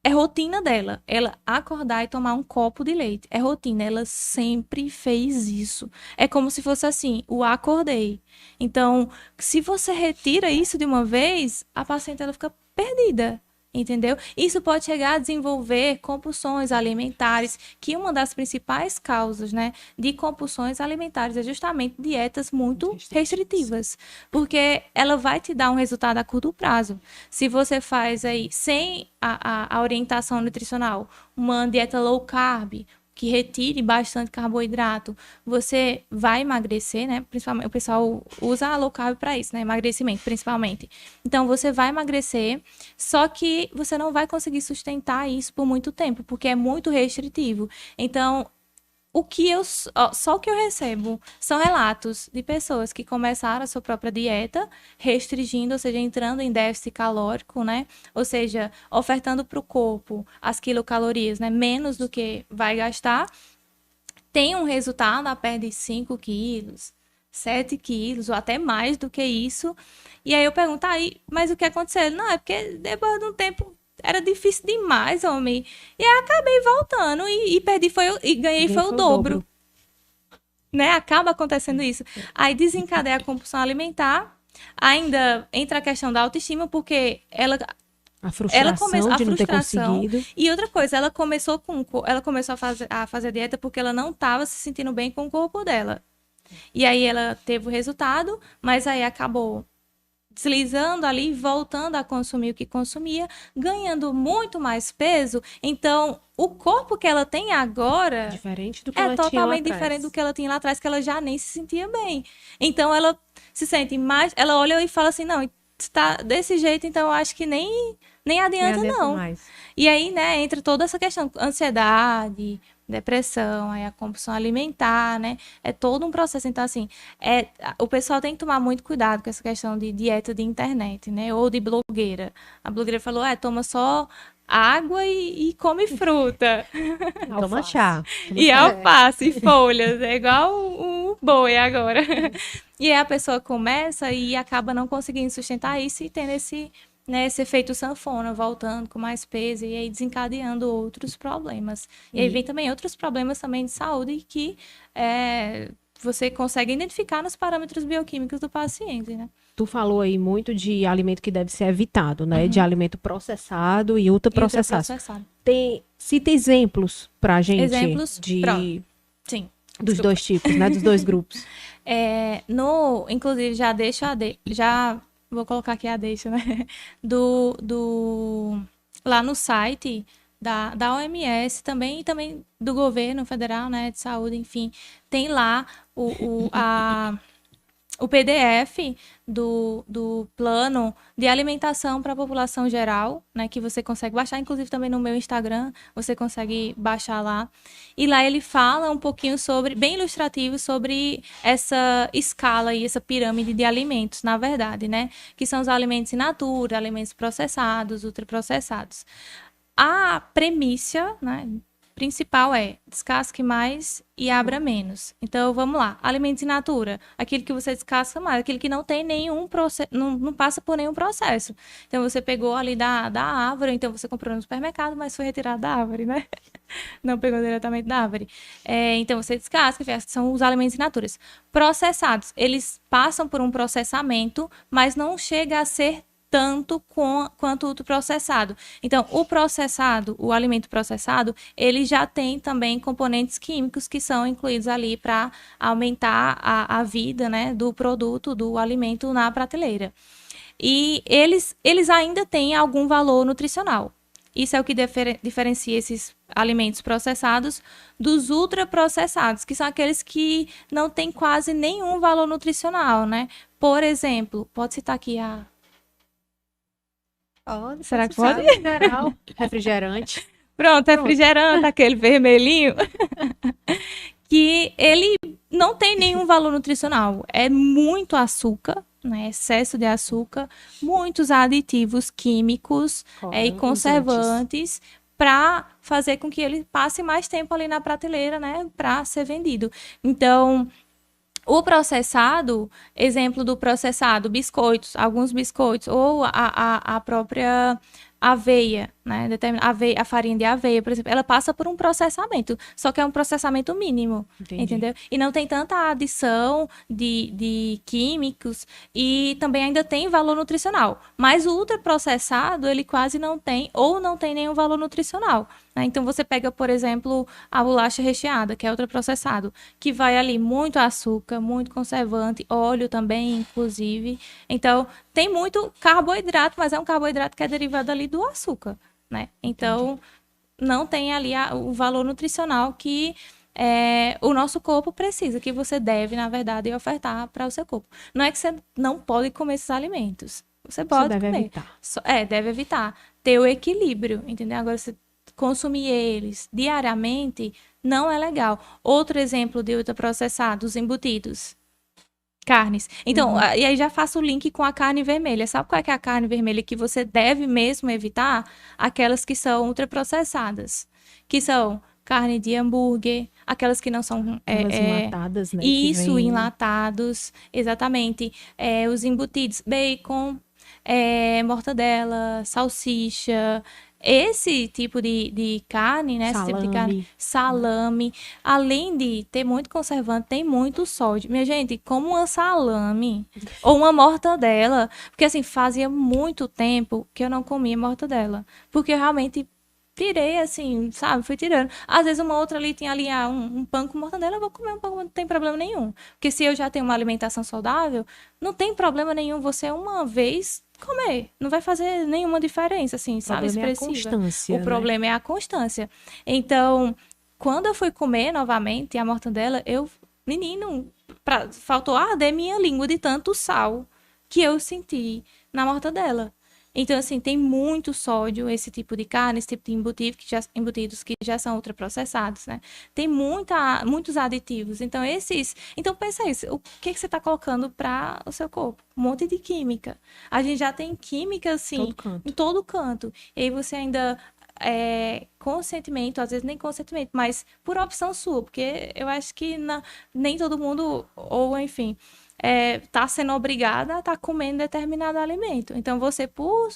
rotina dela, ela acordar e tomar um copo de leite. É rotina, ela sempre fez isso. É como se fosse assim, o acordei. Então, se você retira isso de uma vez, a paciente ela fica perdida. Entendeu? Isso pode chegar a desenvolver compulsões alimentares, que uma das principais causas, né, de compulsões alimentares é justamente dietas muito restritivas, porque ela vai te dar um resultado a curto prazo. Se você faz aí, sem a orientação nutricional, uma dieta low carb, que retire bastante carboidrato, você vai emagrecer, né? Principalmente o pessoal usa a low carb para isso, né? Emagrecimento, principalmente. Então você vai emagrecer, só que você não vai conseguir sustentar isso por muito tempo, porque é muito restritivo. Então, só o que eu recebo são relatos de pessoas que começaram a sua própria dieta, restringindo, ou seja, entrando em déficit calórico, né? Ou seja, ofertando para o corpo as quilocalorias, né? Menos do que vai gastar. Tem um resultado, a perde 5 quilos, 7 quilos, ou até mais do que isso. E aí eu pergunto, mas o que aconteceu? Não, é porque depois de um tempo era difícil demais, homem. E aí acabei voltando e perdi e ganhei foi o dobro. Né? Acaba acontecendo isso. Aí desencadeia a compulsão alimentar. Ainda entra a questão da autoestima, porque ela A frustração de não ter conseguido. E outra coisa, ela começou a fazer dieta porque ela não estava se sentindo bem com o corpo dela. E aí ela teve o resultado, mas aí acabou deslizando ali, voltando a consumir o que consumia, ganhando muito mais peso. Então, o corpo que ela tem agora diferente do que ela tinha lá totalmente atrás. diferente do que ela tinha lá atrás, que ela já nem se sentia bem. Então, ela se sente mais... Ela olha e fala assim, não, está desse jeito, então eu acho que nem adianta não. Mais. E aí, né, entra toda essa questão, ansiedade, depressão, aí a compulsão alimentar, né? É todo um processo. Então, assim, o pessoal tem que tomar muito cuidado com essa questão de dieta de internet, né? Ou de blogueira. A blogueira falou, toma só água e come fruta. Toma chá. E alface, e folhas. É igual o boi agora. E aí a pessoa começa e acaba não conseguindo sustentar isso e tendo esse efeito sanfona, voltando com mais peso e aí desencadeando outros problemas. E aí vem também outros problemas também de saúde que você consegue identificar nos parâmetros bioquímicos do paciente, né? Tu falou aí muito de alimento que deve ser evitado, né? De alimento processado e ultraprocessado. Cita exemplos pra gente. Exemplos? Sim. Dos dois tipos, né? Dos dois grupos. Inclusive, já vou colocar aqui a deixa, né? Lá no site da OMS também, e também do governo federal, né? De saúde, enfim. Tem lá o PDF do plano de alimentação para a população geral, né, que você consegue baixar, inclusive também no meu Instagram, você consegue baixar lá. E lá ele fala um pouquinho bem ilustrativo, sobre essa escala e essa pirâmide de alimentos, na verdade, né, que são os alimentos in natura, alimentos processados, ultraprocessados. A premissa, né, principal é descasque mais e abra menos. Então, vamos lá. Alimentos in natura. Aquele que você descasca mais. Aquele que não tem nenhum processo, não passa por nenhum processo. Então, você pegou ali da árvore, então você comprou no supermercado, mas foi retirado da árvore, né? Não pegou diretamente da árvore. Então, você descasca, são os alimentos in natura. Processados. Eles passam por um processamento, mas não chega a ser tanto quanto o processado. Então, o alimento processado, ele já tem também componentes químicos que são incluídos ali para aumentar a vida, né, do produto, do alimento na prateleira. E eles ainda têm algum valor nutricional. Isso é o que diferencia esses alimentos processados dos ultraprocessados, que são aqueles que não têm quase nenhum valor nutricional, né? Por exemplo, pode citar aqui será que pode? Refrigerante. Pronto, refrigerante, aquele vermelhinho. Que ele não tem nenhum valor nutricional. É muito açúcar, né? Excesso de açúcar, muitos aditivos químicos e conservantes para fazer com que ele passe mais tempo ali na prateleira, né? Para ser vendido. Então, o processado, exemplo do processado, biscoitos, alguns biscoitos, ou a própria aveia, né? A farinha de aveia, por exemplo, ela passa por um processamento, só que é um processamento mínimo, entendeu? E não tem tanta adição de químicos e também ainda tem valor nutricional. Mas o ultraprocessado, ele quase não tem, ou não tem nenhum valor nutricional, né? Então, você pega, por exemplo, a bolacha recheada, que é ultraprocessado, que vai ali muito açúcar, muito conservante, óleo também, inclusive. Então, tem muito carboidrato, mas é um carboidrato que é derivado ali do açúcar, né? Então, não tem ali o valor nutricional que o nosso corpo precisa, que você deve, na verdade, ofertar para o seu corpo. Não é que você não pode comer esses alimentos. Você pode deve comer. evitar. Deve evitar. Ter o equilíbrio, entendeu? Agora, você consumir eles diariamente não é legal. Outro exemplo de ultraprocessado, os embutidos. Carnes. Então, e aí já faço o link com a carne vermelha. Sabe qual é que é a carne vermelha que você deve mesmo evitar? Aquelas que são ultraprocessadas. Que são carne de hambúrguer, aquelas que não são... enlatadas, né? Isso, enlatados. Exatamente. Os embutidos, bacon, mortadela, salsicha, esse tipo de carne, né? Esse tipo de carne, salame, além de ter muito conservante, tem muito sódio. Minha gente, como uma salame ou uma mortadela, porque assim, fazia muito tempo que eu não comia mortadela, porque eu realmente tirei, assim, sabe? Fui tirando. Às vezes uma outra ali tinha ali um pão com mortadela, eu vou comer um pão, não tem problema nenhum. Porque se eu já tenho uma alimentação saudável, não tem problema nenhum você uma vez comer. Não vai fazer nenhuma diferença, assim, sabe? Expressiva. É a constância, O problema é a constância. Então, quando eu fui comer novamente a mortadela, menino, faltou arder minha língua de tanto sal que eu senti na mortadela. Então, assim, tem muito sódio esse tipo de carne, esse tipo de embutidos que já são ultraprocessados, né? Tem muitos aditivos. Então, pensa isso. O que você está colocando para o seu corpo? Um monte de química. A gente já tem química, assim, em todo canto. E aí você ainda consentimento, às vezes nem consentimento, mas por opção sua, porque eu acho que nem todo mundo, ou enfim, tá sendo obrigada a estar comendo determinado alimento. Então, você, por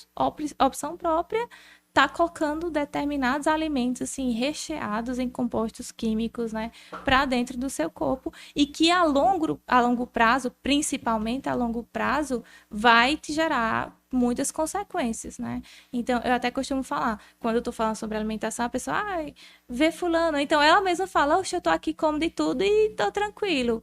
opção própria, tá colocando determinados alimentos, assim, recheados em compostos químicos, né, para dentro do seu corpo, e que a longo prazo, principalmente a longo prazo, vai te gerar muitas consequências, né? Então, eu até costumo falar, quando eu tô falando sobre alimentação, a pessoa, vê fulano. Então, ela mesma fala, oxe, eu tô aqui, como de tudo e tô tranquilo.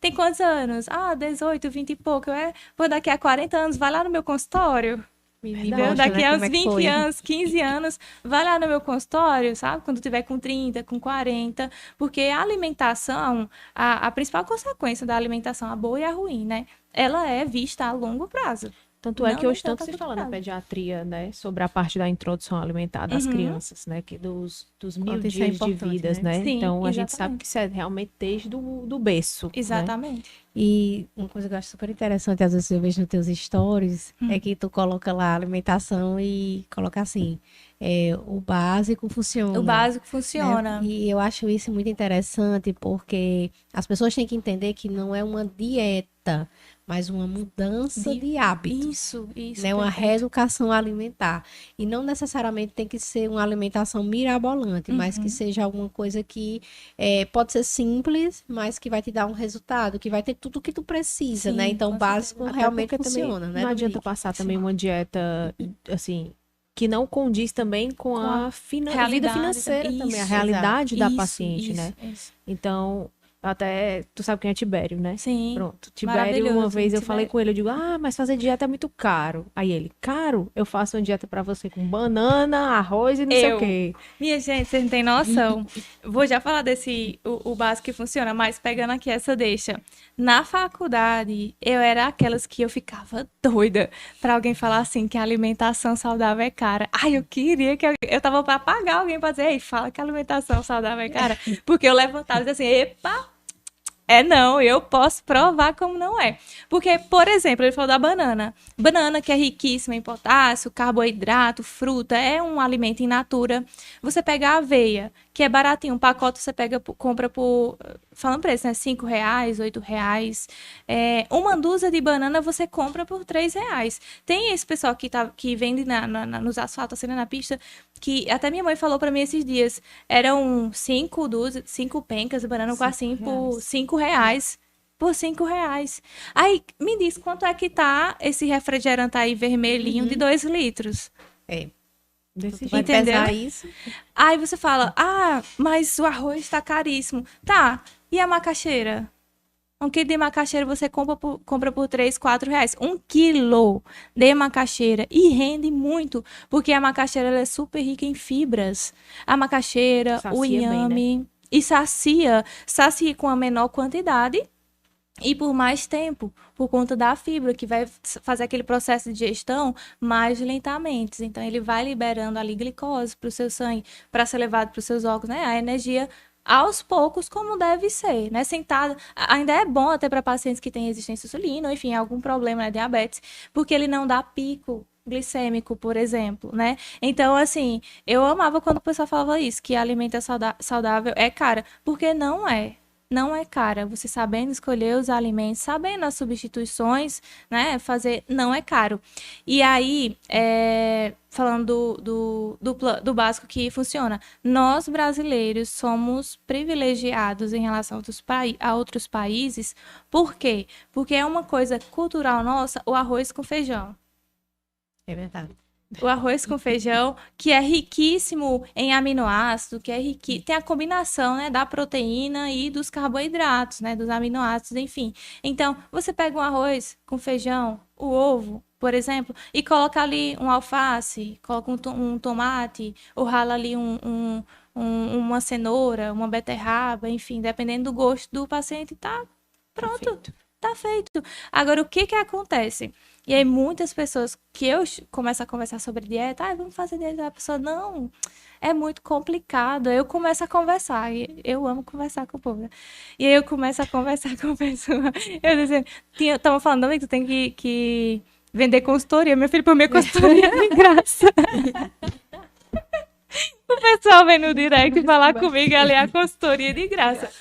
Tem quantos anos? 18, 20 e pouco. Pô, daqui a 40 anos, vai lá no meu consultório. Mostra, Daqui a uns como 20 anos, 15 anos, vai lá no meu consultório, sabe? Quando tiver com 30, com 40. Porque a alimentação, a principal consequência da alimentação, a boa e a ruim, né? Ela é vista a longo prazo. Tanto é que hoje tanto se fala na pediatria, né, sobre a parte da introdução alimentar das crianças, né, que dos 1000 dias de vidas, né? Sim, então a exatamente. gente sabe que isso é realmente desde do berço. Exatamente. Né? E uma coisa que eu acho super interessante, às vezes eu vejo nos teus stories, é que tu coloca lá a alimentação e coloca assim, o básico funciona. O básico funciona. Né? E eu acho isso muito interessante, porque as pessoas têm que entender que não é uma dieta, mas uma mudança de hábitos. Isso. Né? Uma reeducação alimentar. E não necessariamente tem que ser uma alimentação mirabolante, mas que seja alguma coisa que pode ser simples, mas que vai te dar um resultado, que vai ter tudo o que tu precisa, né? Então, o básico realmente funciona, né? Não adianta passar também uma dieta, assim, que não condiz também com a vida financeira também, a realidade da paciente, né? Então, até, tu sabe quem é Tibério, né? Sim. Pronto. Tibério, uma vez eu falei com ele, eu digo, mas fazer dieta é muito caro. Aí ele, caro? Eu faço uma dieta pra você com banana, arroz e não sei o quê. Minha gente, vocês não têm noção. Vou já falar o básico que funciona, mas pegando aqui essa deixa. Na faculdade, eu era aquelas que eu ficava doida pra alguém falar assim, que a alimentação saudável é cara. Eu queria que eu tava pra pagar alguém pra dizer, ei, fala que a alimentação saudável é cara. Porque eu levantava e dizia assim, epa, não, eu posso provar como não é. Porque, por exemplo, ele falou da banana. Banana que é riquíssima em potássio, carboidrato, fruta, é um alimento in natura. Você pega a aveia, que é baratinho, um pacote você compra por, falando preço, né, R$5, R$8. Uma dúzia de banana você compra por R$3. Tem esse pessoal que vende nos asfaltos, assim, na pista, que até minha mãe falou pra mim esses dias, eram 5 pencas de banana, quase por R$5. Por R$5. Aí, me diz, quanto é que tá esse refrigerante aí vermelhinho de 2 litros? Desse jeito. Vai pesar isso? Aí você fala, mas o arroz tá caríssimo. Tá, e a macaxeira? Um quilo de macaxeira você compra por R$3, R$4. 1 quilo de macaxeira. E rende muito, porque a macaxeira ela é super rica em fibras. A macaxeira, sacia o inhame. Bem, né? E sacia com a menor quantidade e por mais tempo, por conta da fibra, que vai fazer aquele processo de digestão mais lentamente. Então, ele vai liberando ali glicose para o seu sangue, para ser levado para os seus órgãos, né? A energia aos poucos, como deve ser, né? Sentada. Ainda é bom até para pacientes que têm resistência à insulina, ou enfim, algum problema, né? Diabetes, porque ele não dá pico glicêmico, por exemplo, né? Então, assim, eu amava quando o pessoal falava isso, que a alimentação saudável é cara, porque não é. não é cara. Você sabendo escolher os alimentos, sabendo as substituições, né? Fazer, não é caro. E aí, falando do básico que funciona, nós brasileiros somos privilegiados em relação a outros países. Por quê? Porque é uma coisa cultural nossa, o arroz com feijão. É verdade. O arroz com feijão, que é riquíssimo em aminoácidos, que é tem a combinação, né, da proteína e dos carboidratos, né, dos aminoácidos, enfim. Então, você pega um arroz com feijão, o ovo, por exemplo, e coloca ali um alface, coloca um tomate, ou rala ali uma cenoura, uma beterraba, enfim, dependendo do gosto do paciente, tá pronto. Tá feito. Agora, o que que acontece? E aí, muitas pessoas que eu começo a conversar sobre dieta, vamos fazer dieta, a pessoa, não, é muito complicado. Aí eu começo a conversar, e eu amo conversar com o povo, né? E aí eu começo a conversar com a pessoa. Eu dizendo, tava falando, não, tu tem que vender consultoria. Meu filho, por minha consultoria de graça. O pessoal vem no direct falar comigo, ali a consultoria de graça.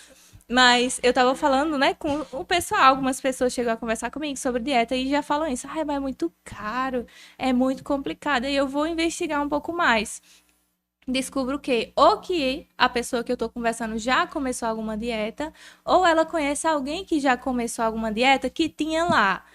Mas eu tava falando, né, com o pessoal, algumas pessoas chegam a conversar comigo sobre dieta e já falam isso. Mas é muito caro, é muito complicado. E eu vou investigar um pouco mais. Descubro o quê? Ou que a pessoa que eu tô conversando já começou alguma dieta, ou ela conhece alguém que já começou alguma dieta que tinha lá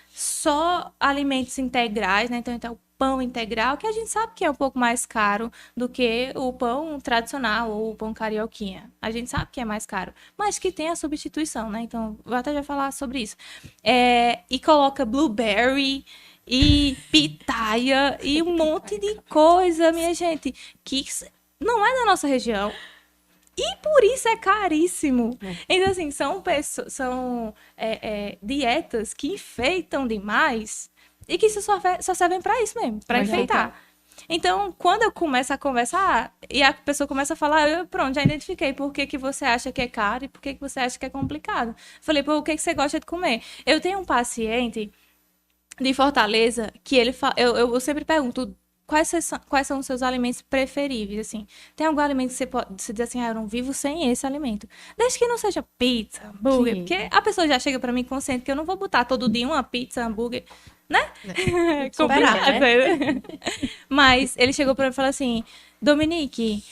só alimentos integrais, né? Então, o pão integral, que a gente sabe que é um pouco mais caro do que o pão tradicional ou o pão carioquinha. A gente sabe que é mais caro, mas que tem a substituição, né? Então, vou até já falar sobre isso. E coloca blueberry e pitaia e um monte de coisa, minha gente, que não é da nossa região. E por isso é caríssimo. Então, assim, são dietas que enfeitam demais e que só servem para isso mesmo, para enfeitar. Então, quando eu começo a conversar e a pessoa começa a falar, pronto, já identifiquei por que você acha que é caro e por que você acha que é complicado. Falei, o que você gosta de comer? Eu tenho um paciente de Fortaleza que ele eu sempre pergunto, quais são os seus alimentos preferíveis, assim? Tem algum alimento que você diz assim, eu não vivo sem esse alimento. Desde que não seja pizza, hambúrguer, sim, porque a pessoa já chega pra mim consciente que eu não vou botar todo dia uma pizza, hambúrguer, né? Complicado, né? Mas ele chegou pra mim e falou assim, Dominique,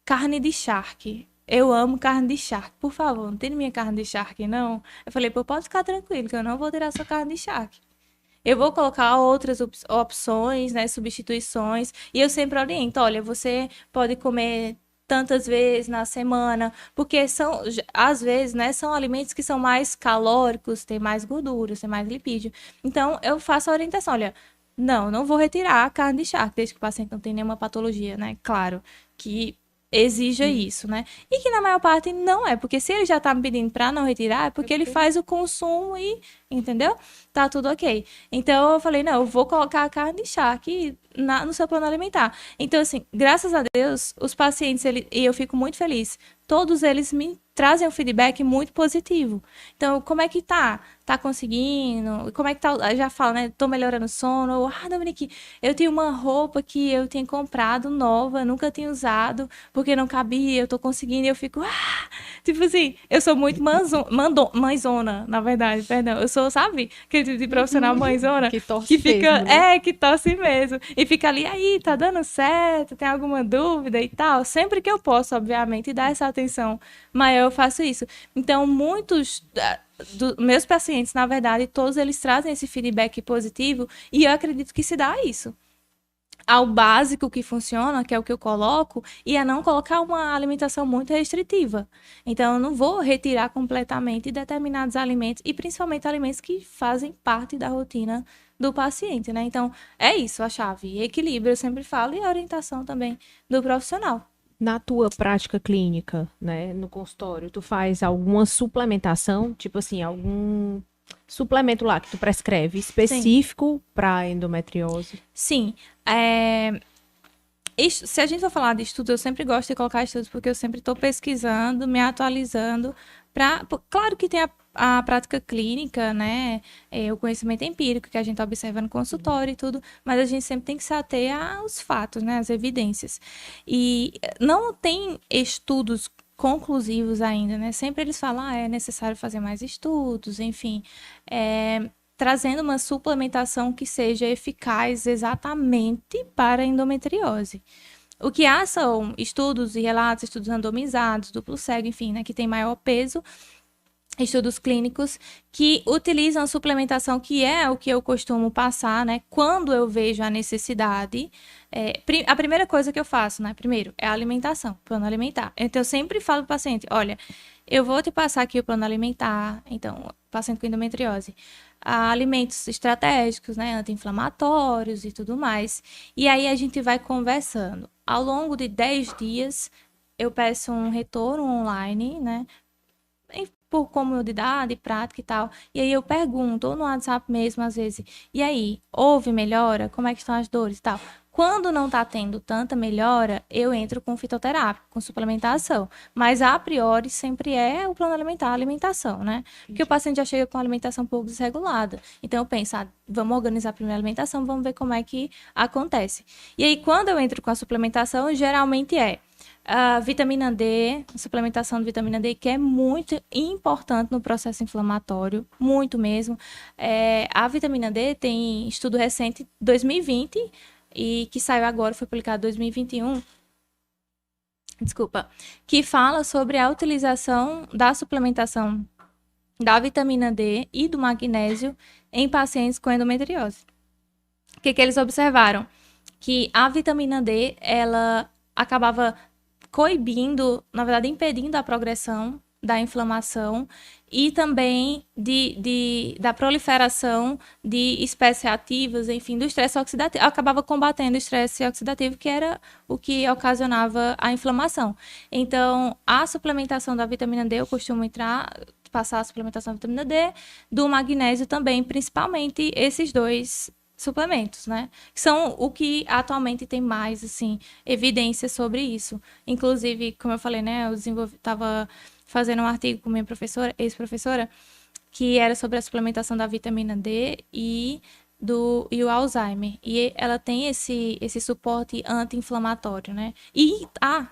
carne de charque. Eu amo carne de charque. Por favor, não tire minha carne de charque, não. Eu falei, pode ficar tranquilo, que eu não vou tirar sua carne de charque. Eu vou colocar outras opções, né, substituições, e eu sempre oriento, olha, você pode comer tantas vezes na semana, porque às vezes, né, são alimentos que são mais calóricos, tem mais gorduras, tem mais lipídio. Então, eu faço a orientação, olha, não vou retirar a carne de charque, desde que o paciente não tenha nenhuma patologia, né, claro, que exija isso, né? E que na maior parte não é, porque se ele já tá me pedindo para não retirar, é porque ele faz o consumo e, entendeu? Tá tudo ok. Então eu falei, não, eu vou colocar a carne de charque no seu plano alimentar. Então, assim, graças a Deus, os pacientes, e eu fico muito feliz, todos eles me trazem um feedback muito positivo. Então, como é que tá? Tá conseguindo? Como é que tá? Já falo, né? Tô melhorando o sono. Dominique, eu tenho uma roupa que eu tinha comprado nova, nunca tinha usado, porque não cabia, eu tô conseguindo, e eu fico, tipo assim, eu sou muito mãezona, na verdade, perdão. Eu sou, sabe? Aquele tipo de profissional mãezona. Que torce que fica, mesmo, né? que torce mesmo. E fica ali, aí, tá dando certo? Tem alguma dúvida e tal? Sempre que eu posso, obviamente, dar essa atenção maior, eu faço isso. Então, muitos dos meus pacientes, na verdade, todos eles trazem esse feedback positivo e eu acredito que se dá isso. Ao básico que funciona, que é o que eu coloco, e a não colocar uma alimentação muito restritiva. Então, eu não vou retirar completamente determinados alimentos, e principalmente alimentos que fazem parte da rotina do paciente, né? Então, é isso a chave. Equilíbrio, eu sempre falo, e a orientação também do profissional. Na tua prática clínica, né, no consultório, tu faz alguma suplementação, tipo assim, algum suplemento lá que tu prescreve específico para endometriose? Sim. Se a gente for falar de estudos, eu sempre gosto de colocar estudos porque eu sempre estou pesquisando, me atualizando. Claro que tem a prática clínica, né? O conhecimento empírico que a gente observa no consultório e tudo, mas a gente sempre tem que se ater aos fatos, né? Às evidências. E não tem estudos conclusivos ainda, né? Sempre eles falam, é necessário fazer mais estudos, enfim, trazendo uma suplementação que seja eficaz exatamente para a endometriose. O que há são estudos e relatos, estudos randomizados, duplo cego, enfim, né, que tem maior peso, estudos clínicos que utilizam a suplementação, que é o que eu costumo passar, né? Quando eu vejo a necessidade, a primeira coisa que eu faço, né? Primeiro, é a alimentação, plano alimentar. Então, eu sempre falo para o paciente, olha, eu vou te passar aqui o plano alimentar, então, paciente com endometriose, alimentos estratégicos, né? Anti-inflamatórios e tudo mais. E aí, a gente vai conversando. Ao longo de 10 dias, eu peço um retorno online, né? Por comodidade, prática e tal. E aí eu pergunto, ou no WhatsApp mesmo, às vezes, e aí, houve melhora? Como é que estão as dores e tal? Quando não tá tendo tanta melhora, eu entro com fitoterápico, com suplementação. Mas, a priori, sempre é o plano alimentar, a alimentação, né? Porque o paciente já chega com a alimentação um pouco desregulada. Então, eu penso, vamos organizar primeiro a alimentação, vamos ver como é que acontece. E aí, quando eu entro com a suplementação, geralmente a vitamina D, a suplementação de vitamina D, que é muito importante no processo inflamatório, muito mesmo. A vitamina D tem estudo recente, 2020, e que saiu agora, foi publicado em 2021, desculpa, que fala sobre a utilização da suplementação da vitamina D e do magnésio em pacientes com endometriose. O que eles observaram? Que a vitamina D, ela acabava coibindo, na verdade, impedindo a progressão da inflamação e também da proliferação de espécies ativas, enfim, do estresse oxidativo. Acabava combatendo o estresse oxidativo, que era o que ocasionava a inflamação. Então, a suplementação da vitamina D, eu costumo passar a suplementação da vitamina D, do magnésio também, principalmente esses dois suplementos, né? Que são o que atualmente tem mais, assim, evidência sobre isso. Inclusive, como eu falei, né? Eu estava fazendo um artigo com minha professora, ex-professora, que era sobre a suplementação da vitamina D e o Alzheimer. E ela tem esse suporte anti-inflamatório, né? E,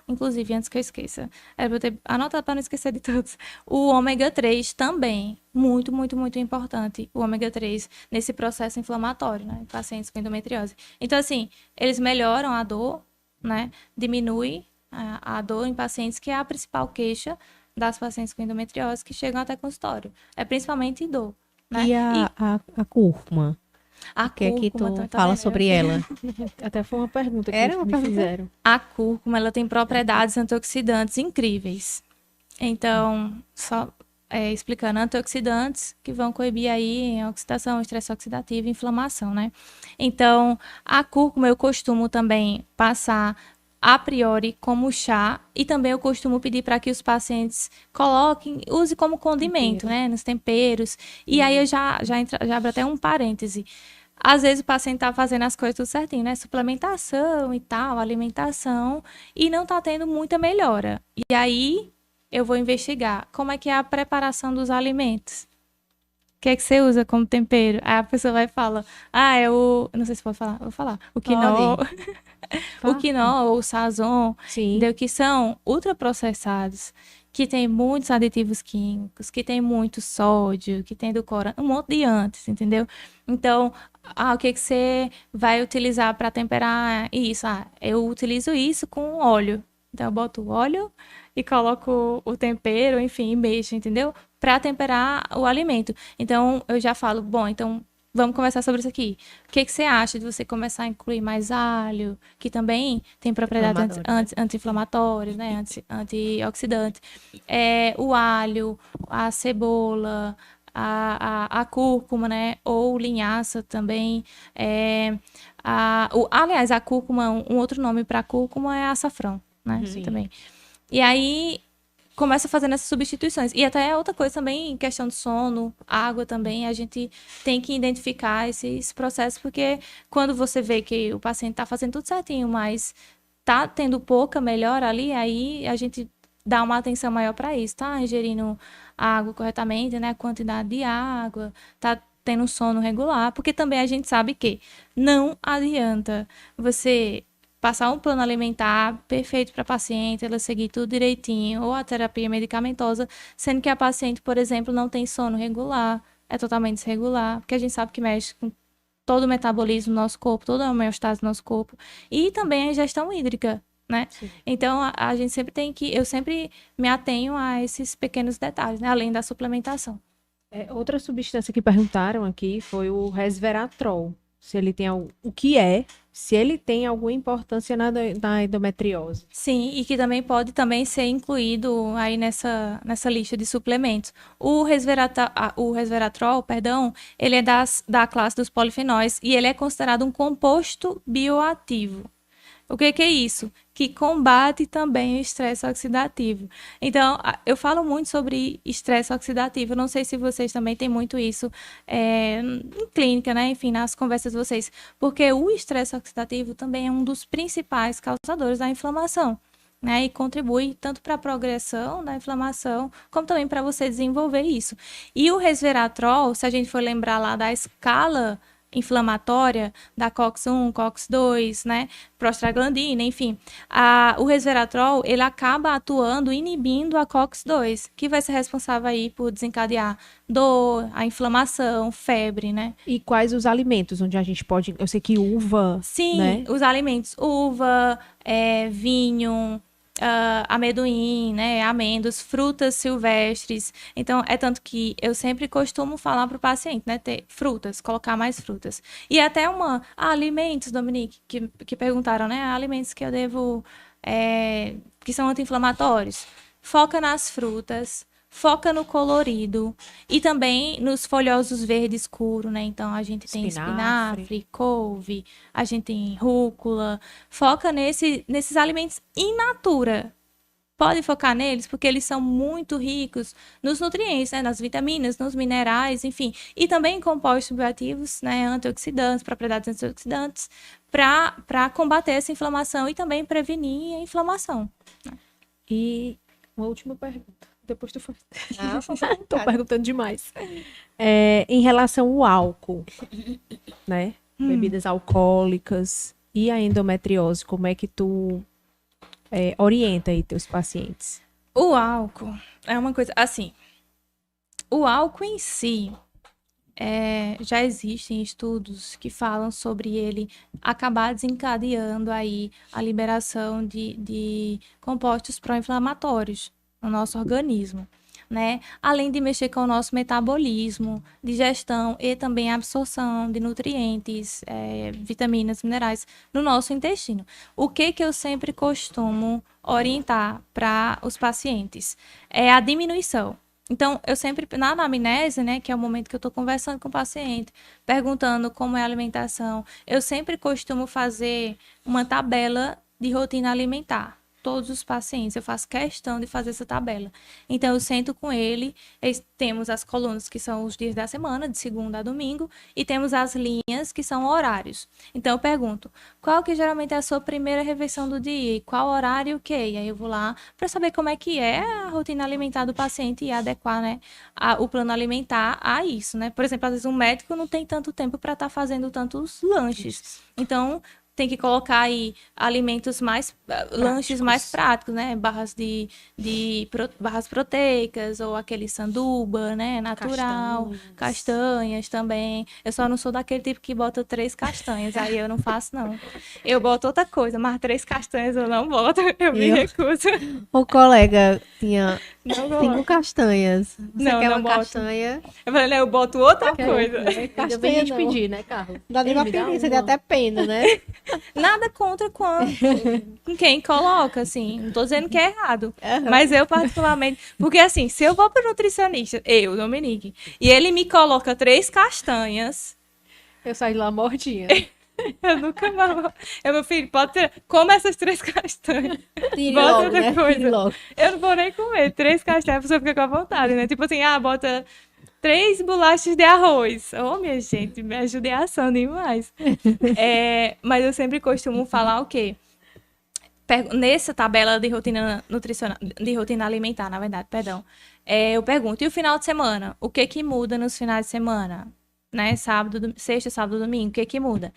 inclusive, antes que eu esqueça, eu ter anotado para não esquecer de todos, o ômega 3 também, muito, muito, muito importante, o ômega 3 nesse processo inflamatório, né? Em pacientes com endometriose. Então, assim, eles melhoram a dor, né? Diminui a dor em pacientes, que é a principal queixa das pacientes com endometriose que chegam até consultório. É principalmente dor, né? E a cúrcuma? A que é que tu cúrcuma, fala sobre ela? Até foi uma pergunta que Era uma me pergunta? fizeram. A cúrcuma, ela tem propriedades antioxidantes incríveis. Então, só explicando, antioxidantes que vão coibir aí a oxidação, estresse oxidativo e inflamação, né? Então, a cúrcuma eu costumo também passar a priori como chá, e também eu costumo pedir para que os pacientes use como condimento, né, nos temperos. E aí eu já abro até um parêntese. Às vezes o paciente tá fazendo as coisas tudo certinho, né, suplementação e tal, alimentação, e não tá tendo muita melhora. E aí eu vou investigar como é que é a preparação dos alimentos. O que é que você usa como tempero? Aí a pessoa vai e fala, não sei se pode falar, vou falar, o quinó, o quinó ou o sazon, entendeu? Que são ultraprocessados, que tem muitos aditivos químicos, que tem muito sódio, que tem edulcorante, um monte de antes, entendeu? Então, o que você vai utilizar para temperar isso? Eu utilizo isso com óleo. Então, eu boto o óleo e coloco o tempero, enfim, e mexo, entendeu? Para temperar o alimento. Então, eu já falo, bom, então vamos conversar sobre isso aqui. O que você acha de você começar a incluir mais alho, que também tem propriedades anti-inflamatórias, né? Antioxidantes. O alho, a cebola, a cúrcuma, né? Ou linhaça também. Aliás, a cúrcuma, um outro nome para cúrcuma é açafrão, né? Sim. Também. E aí começa fazendo essas substituições. E até outra coisa também, em questão de sono, água também, a gente tem que identificar esses processos, porque quando você vê que o paciente está fazendo tudo certinho, mas está tendo pouca melhora ali, aí a gente dá uma atenção maior para isso, tá ingerindo água corretamente, né, quantidade de água, tá tendo um sono regular, porque também a gente sabe que não adianta você passar um plano alimentar perfeito para a paciente, ela seguir tudo direitinho, ou a terapia medicamentosa, sendo que a paciente, por exemplo, não tem sono regular, é totalmente desregular, porque a gente sabe que mexe com todo o metabolismo do nosso corpo, toda a homeostase do nosso corpo, e também a ingestão hídrica, né? Sim. Então, a gente sempre tem que... Eu sempre me atenho a esses pequenos detalhes, né? Além da suplementação. Outra substância que perguntaram aqui foi o resveratrol. Se ele tem o que é, se ele tem alguma importância na endometriose. Sim, e que também pode também ser incluído aí nessa lista de suplementos. O resveratrol, perdão, ele é da classe dos polifenóis e ele é considerado um composto bioativo. O que é isso? Que combate também o estresse oxidativo. Então, eu falo muito sobre estresse oxidativo. Eu não sei se vocês também têm muito isso em clínica, né? Enfim, nas conversas de vocês. Porque o estresse oxidativo também é um dos principais causadores da inflamação, né? E contribui tanto para a progressão da inflamação, como também para você desenvolver isso. E o resveratrol, se a gente for lembrar lá da escala inflamatória da COX-1, COX-2, né, prostaglandina, enfim, o resveratrol, ele acaba atuando, inibindo a COX-2, que vai ser responsável aí por desencadear dor, a inflamação, febre, né? E quais os alimentos onde a gente pode... Eu sei que uva, Sim, né? os alimentos, uva, vinho, amendoim, né, amêndoas, frutas silvestres. Então, é tanto que eu sempre costumo falar para o paciente, né, ter frutas, colocar mais frutas. E até alimentos, Dominique, que perguntaram, né, alimentos que eu devo, que são anti-inflamatórios. Foca nas frutas, foca no colorido e também nos folhosos verde escuro, né? Então, a gente tem espinafre, couve, a gente tem rúcula. Foca nesses alimentos in natura. Pode focar neles porque eles são muito ricos nos nutrientes, né? Nas vitaminas, nos minerais, enfim. E também em compostos bioativos, né? Antioxidantes, propriedades antioxidantes, para combater essa inflamação e também prevenir a inflamação. E uma última pergunta. Depois tu faz. Tô Tô perguntando demais. Em relação ao álcool, né? Bebidas alcoólicas e a endometriose, como é que tu orienta aí teus pacientes? O álcool é uma coisa... Assim, o álcool em si, já existem estudos que falam sobre ele acabar desencadeando aí a liberação de compostos pró-inflamatórios no nosso organismo, né? Além de mexer com o nosso metabolismo, digestão e também absorção de nutrientes, vitaminas, minerais no nosso intestino. O que eu sempre costumo orientar para os pacientes é a diminuição. Então, eu sempre, na anamnese, né, que é o momento que eu estou conversando com o paciente, perguntando como é a alimentação, eu sempre costumo fazer uma tabela de rotina alimentar. Todos os pacientes, eu faço questão de fazer essa tabela. Então, eu sento com ele, temos as colunas, que são os dias da semana, de segunda a domingo, e temos as linhas, que são horários. Então, eu pergunto, qual que geralmente é a sua primeira refeição do dia? E qual horário e o quê? E aí eu vou lá para saber como é que é a rotina alimentar do paciente e adequar, né, o plano alimentar a isso, né? Por exemplo, às vezes um médico não tem tanto tempo para estar fazendo tantos lanches. Então, tem que colocar aí alimentos lanches mais práticos, né? Barras barras proteicas, ou aquele sanduba, né? Natural, castanhas também. Eu só não sou daquele tipo que bota 3 castanhas, aí eu não faço, não. Eu boto outra coisa, mas 3 castanhas eu não boto, eu me recuso. O colega tinha 5 castanhas. Você Não, quer não uma boto. castanha? Eu falei, eu boto outra coisa. Castanha de pedir, né, Carlos? Dá nem pra pedir, você tem até pena, né? Nada contra com quem coloca, assim. Não tô dizendo que é errado. Mas eu, particularmente... Porque, assim, se eu vou pro nutricionista, Dominique, e ele me coloca 3 castanhas... Eu saio de lá mortinha. Eu nunca mais... meu filho, pode ter... Come essas 3 castanhas. Tire Bota logo, outra né? coisa. Tire logo. Eu não vou nem comer 3 castanhas, a pessoa fica com a vontade, né? Tipo assim, bota 3 bolachas de arroz. Ô, minha gente, me judiação demais. Mas eu sempre costumo falar o quê? Nessa tabela de rotina nutricional, de rotina alimentar, na verdade, perdão. Eu pergunto, e o final de semana? O que muda nos finais de semana? né? Sexta, sábado, domingo, o que que muda?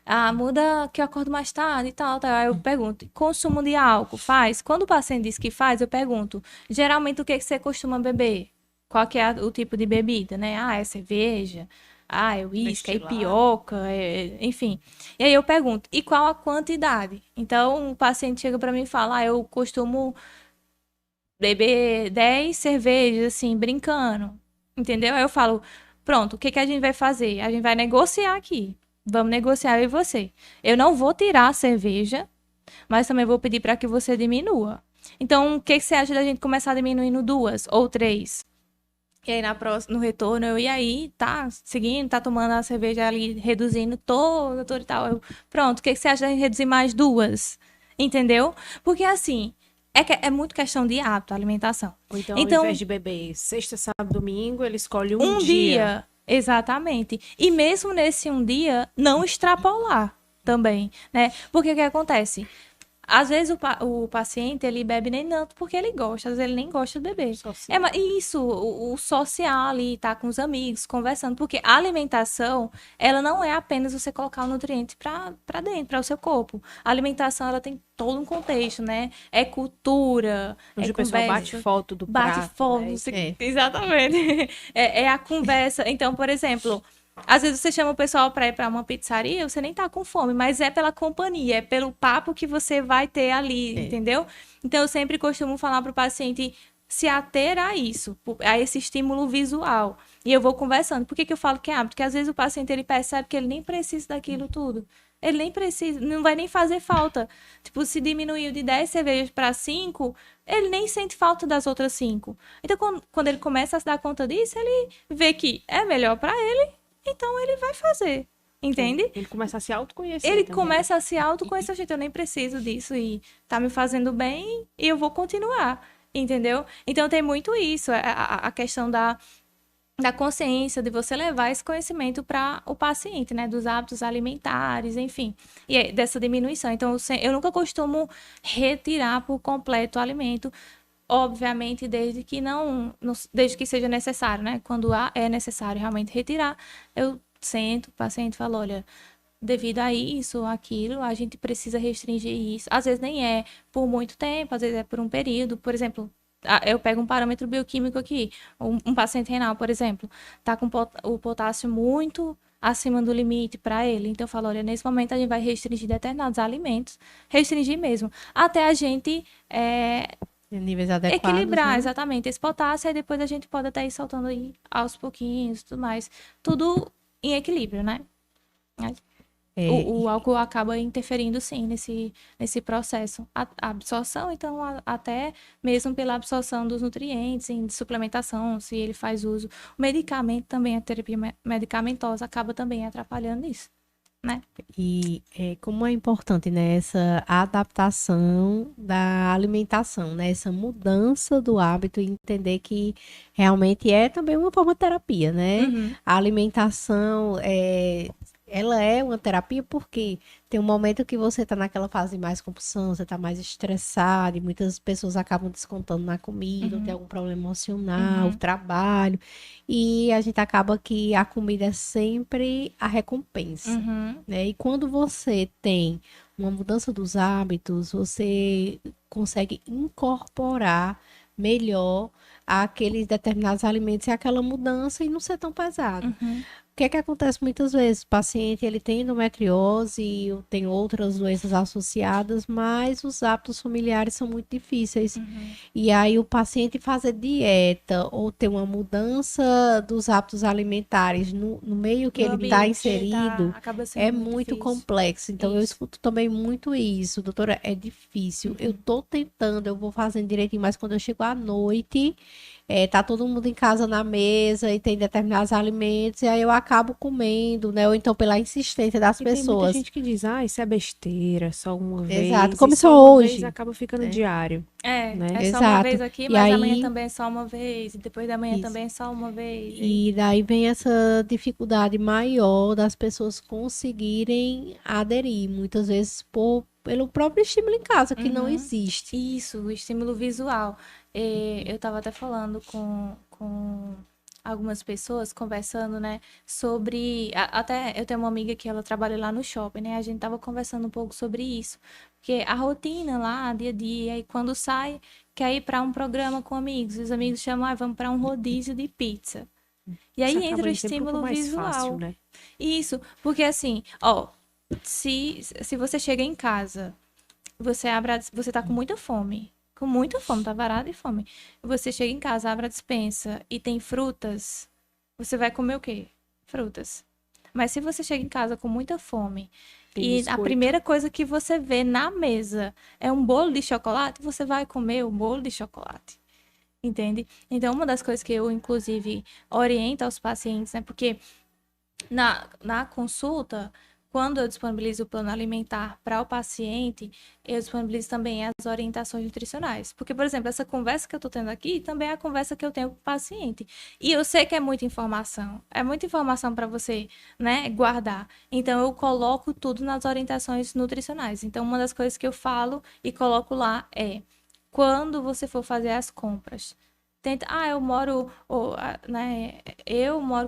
Ah, muda que eu acordo mais tarde e tal, tal. Aí eu pergunto, consumo de álcool faz? Quando o paciente diz que faz, eu pergunto, geralmente o que que você costuma beber? Qual que é o tipo de bebida, né? Ah, é cerveja, ah, é uísque, é Destilado. ipioca, enfim. E aí eu pergunto, e qual a quantidade? Então o paciente chega para mim e fala, ah, eu costumo beber 10 cervejas, assim, brincando. Entendeu? Aí eu falo, pronto, o que que a gente vai fazer? A gente vai negociar aqui. Vamos negociar eu e você. Eu não vou tirar a cerveja, mas também vou pedir para que você diminua. Então, o que que você acha da gente começar diminuindo 2 ou 3? E aí, no retorno, e aí, tá seguindo, tá tomando a cerveja ali, reduzindo toda, toda e tal. Pronto, o que que você acha da gente reduzir mais 2? Entendeu? Porque, assim, é muito questão de hábito, alimentação. Ou então, ao Então, invés de beber sexta, sábado, domingo, ele escolhe um um dia. dia, exatamente. E mesmo nesse um dia, não extrapolar também, né? Porque o que acontece? Às vezes o paciente, ele bebe nem tanto porque ele gosta, às vezes ele nem gosta de beber. Social. Isso, o social ali, tá com os amigos, conversando, porque a alimentação, ela não é apenas você colocar o nutriente para dentro, para o seu corpo. A alimentação, ela tem todo um contexto, né? É cultura, Onde é o pessoal conversa, bate foto do bate prato, foto, né? exatamente. É a conversa. Então, por exemplo, às vezes você chama o pessoal para ir para uma pizzaria, você nem tá com fome, mas é pela companhia, é pelo papo que você vai ter ali, entendeu? Então eu sempre costumo falar para o paciente se ater a isso, a esse estímulo visual. E eu vou conversando. Por que que eu falo que é hábito? Porque às vezes o paciente ele percebe que ele nem precisa daquilo tudo. Ele nem precisa, não vai nem fazer falta. Tipo, se diminuiu de 10 cervejas para 5, ele nem sente falta das outras 5. Então, quando ele começa a se dar conta disso, ele vê que é melhor para ele, então ele vai fazer, entende? Ele começa a se autoconhecer Ele também. começa a se autoconhecer, gente, eu nem preciso disso e tá me fazendo bem e eu vou continuar, entendeu? Então tem muito isso, a questão da consciência, de você levar esse conhecimento para o paciente, né? Dos hábitos alimentares, enfim, e dessa diminuição. Então eu nunca costumo retirar por completo o alimento, obviamente, desde que desde que seja necessário, né? Quando é necessário realmente retirar, eu sento o paciente e falo, olha, devido a isso, aquilo, a gente precisa restringir isso. Às vezes nem é por muito tempo, às vezes é por um período. Por exemplo, eu pego um parâmetro bioquímico aqui, um paciente renal, por exemplo, tá com o potássio muito acima do limite para ele. Então eu falo, olha, nesse momento a gente vai restringir determinados alimentos, restringir mesmo, até a gente Níveis adequados, equilibrar né? exatamente esse potássio, e depois a gente pode até ir soltando aí aos pouquinhos, tudo mais. Tudo em equilíbrio, né? É, O álcool acaba interferindo, sim, nesse processo. A absorção, então, até mesmo pela absorção dos nutrientes, em suplementação, se ele faz uso. O medicamento também, a terapia medicamentosa, acaba também atrapalhando isso, né? E como é importante, né, essa adaptação da alimentação, né, essa mudança do hábito e entender que realmente é também uma forma de terapia, né? Uhum. A alimentação ela é uma terapia porque tem um momento que você está naquela fase de mais compulsão, você está mais estressado e muitas pessoas acabam descontando na comida, ou tem algum problema emocional, trabalho, e a gente acaba que a comida é sempre a recompensa, né? E quando você tem uma mudança dos hábitos, você consegue incorporar melhor aqueles determinados alimentos e aquela mudança e não ser tão pesado. O que é que acontece muitas vezes? O paciente ele tem endometriose, tem outras doenças associadas, mas os hábitos familiares são muito difíceis. E aí o paciente fazer dieta ou ter uma mudança dos hábitos alimentares no meio que No ele está ambiente que ele tá, inserido acaba sendo é muito muito difícil. complexo. Então eu Isso. escuto também muito isso, doutora, é difícil. Eu tô tentando, eu vou fazendo direitinho, mas quando eu chego à noite, tá todo mundo em casa na mesa e tem determinados alimentos, e aí eu acabo comendo, né? Ou então pela insistência das E tem muita pessoas. gente que diz, ah, isso é besteira, só uma Exato, vez. come E só uma hoje, vez acaba ficando né? diário. Né? É só uma Exato. vez aqui, E mas amanhã aí, também é só uma vez, e depois da manhã isso. também é só uma vez. E daí vem essa dificuldade maior das pessoas conseguirem aderir, muitas vezes pelo próprio estímulo em casa, que não existe. Isso, o estímulo visual. Eu estava até falando com algumas pessoas conversando, né, sobre... Até eu tenho uma amiga que ela trabalha lá no shopping, né? A gente tava conversando um pouco sobre isso. Porque a rotina lá, dia a dia, e quando sai, quer ir para um programa com amigos. Os amigos chamam, vamos para um rodízio de pizza. E Isso aí acaba entra o indo sempre um pouco estímulo mais fácil, visual. né? Isso, porque assim, ó, se você chega em casa, você tá com muita fome, tá varado de fome. Você chega em casa, abre a despensa e tem frutas, você vai comer o quê? Frutas. Mas se você chega em casa com muita fome Tem e a biscoito. primeira coisa que você vê na mesa é um bolo de chocolate, você vai comer o bolo de chocolate. Entende? Então, uma das coisas que eu, inclusive, oriento aos pacientes, né? Porque na consulta, quando eu disponibilizo o plano alimentar para o paciente, eu disponibilizo também as orientações nutricionais. Porque, por exemplo, essa conversa que eu estou tendo aqui também é a conversa que eu tenho com o paciente. E eu sei que é muita informação para você, né, guardar. Então, eu coloco tudo nas orientações nutricionais. Então, uma das coisas que eu falo e coloco lá é: quando você for fazer as compras, tenta, eu moro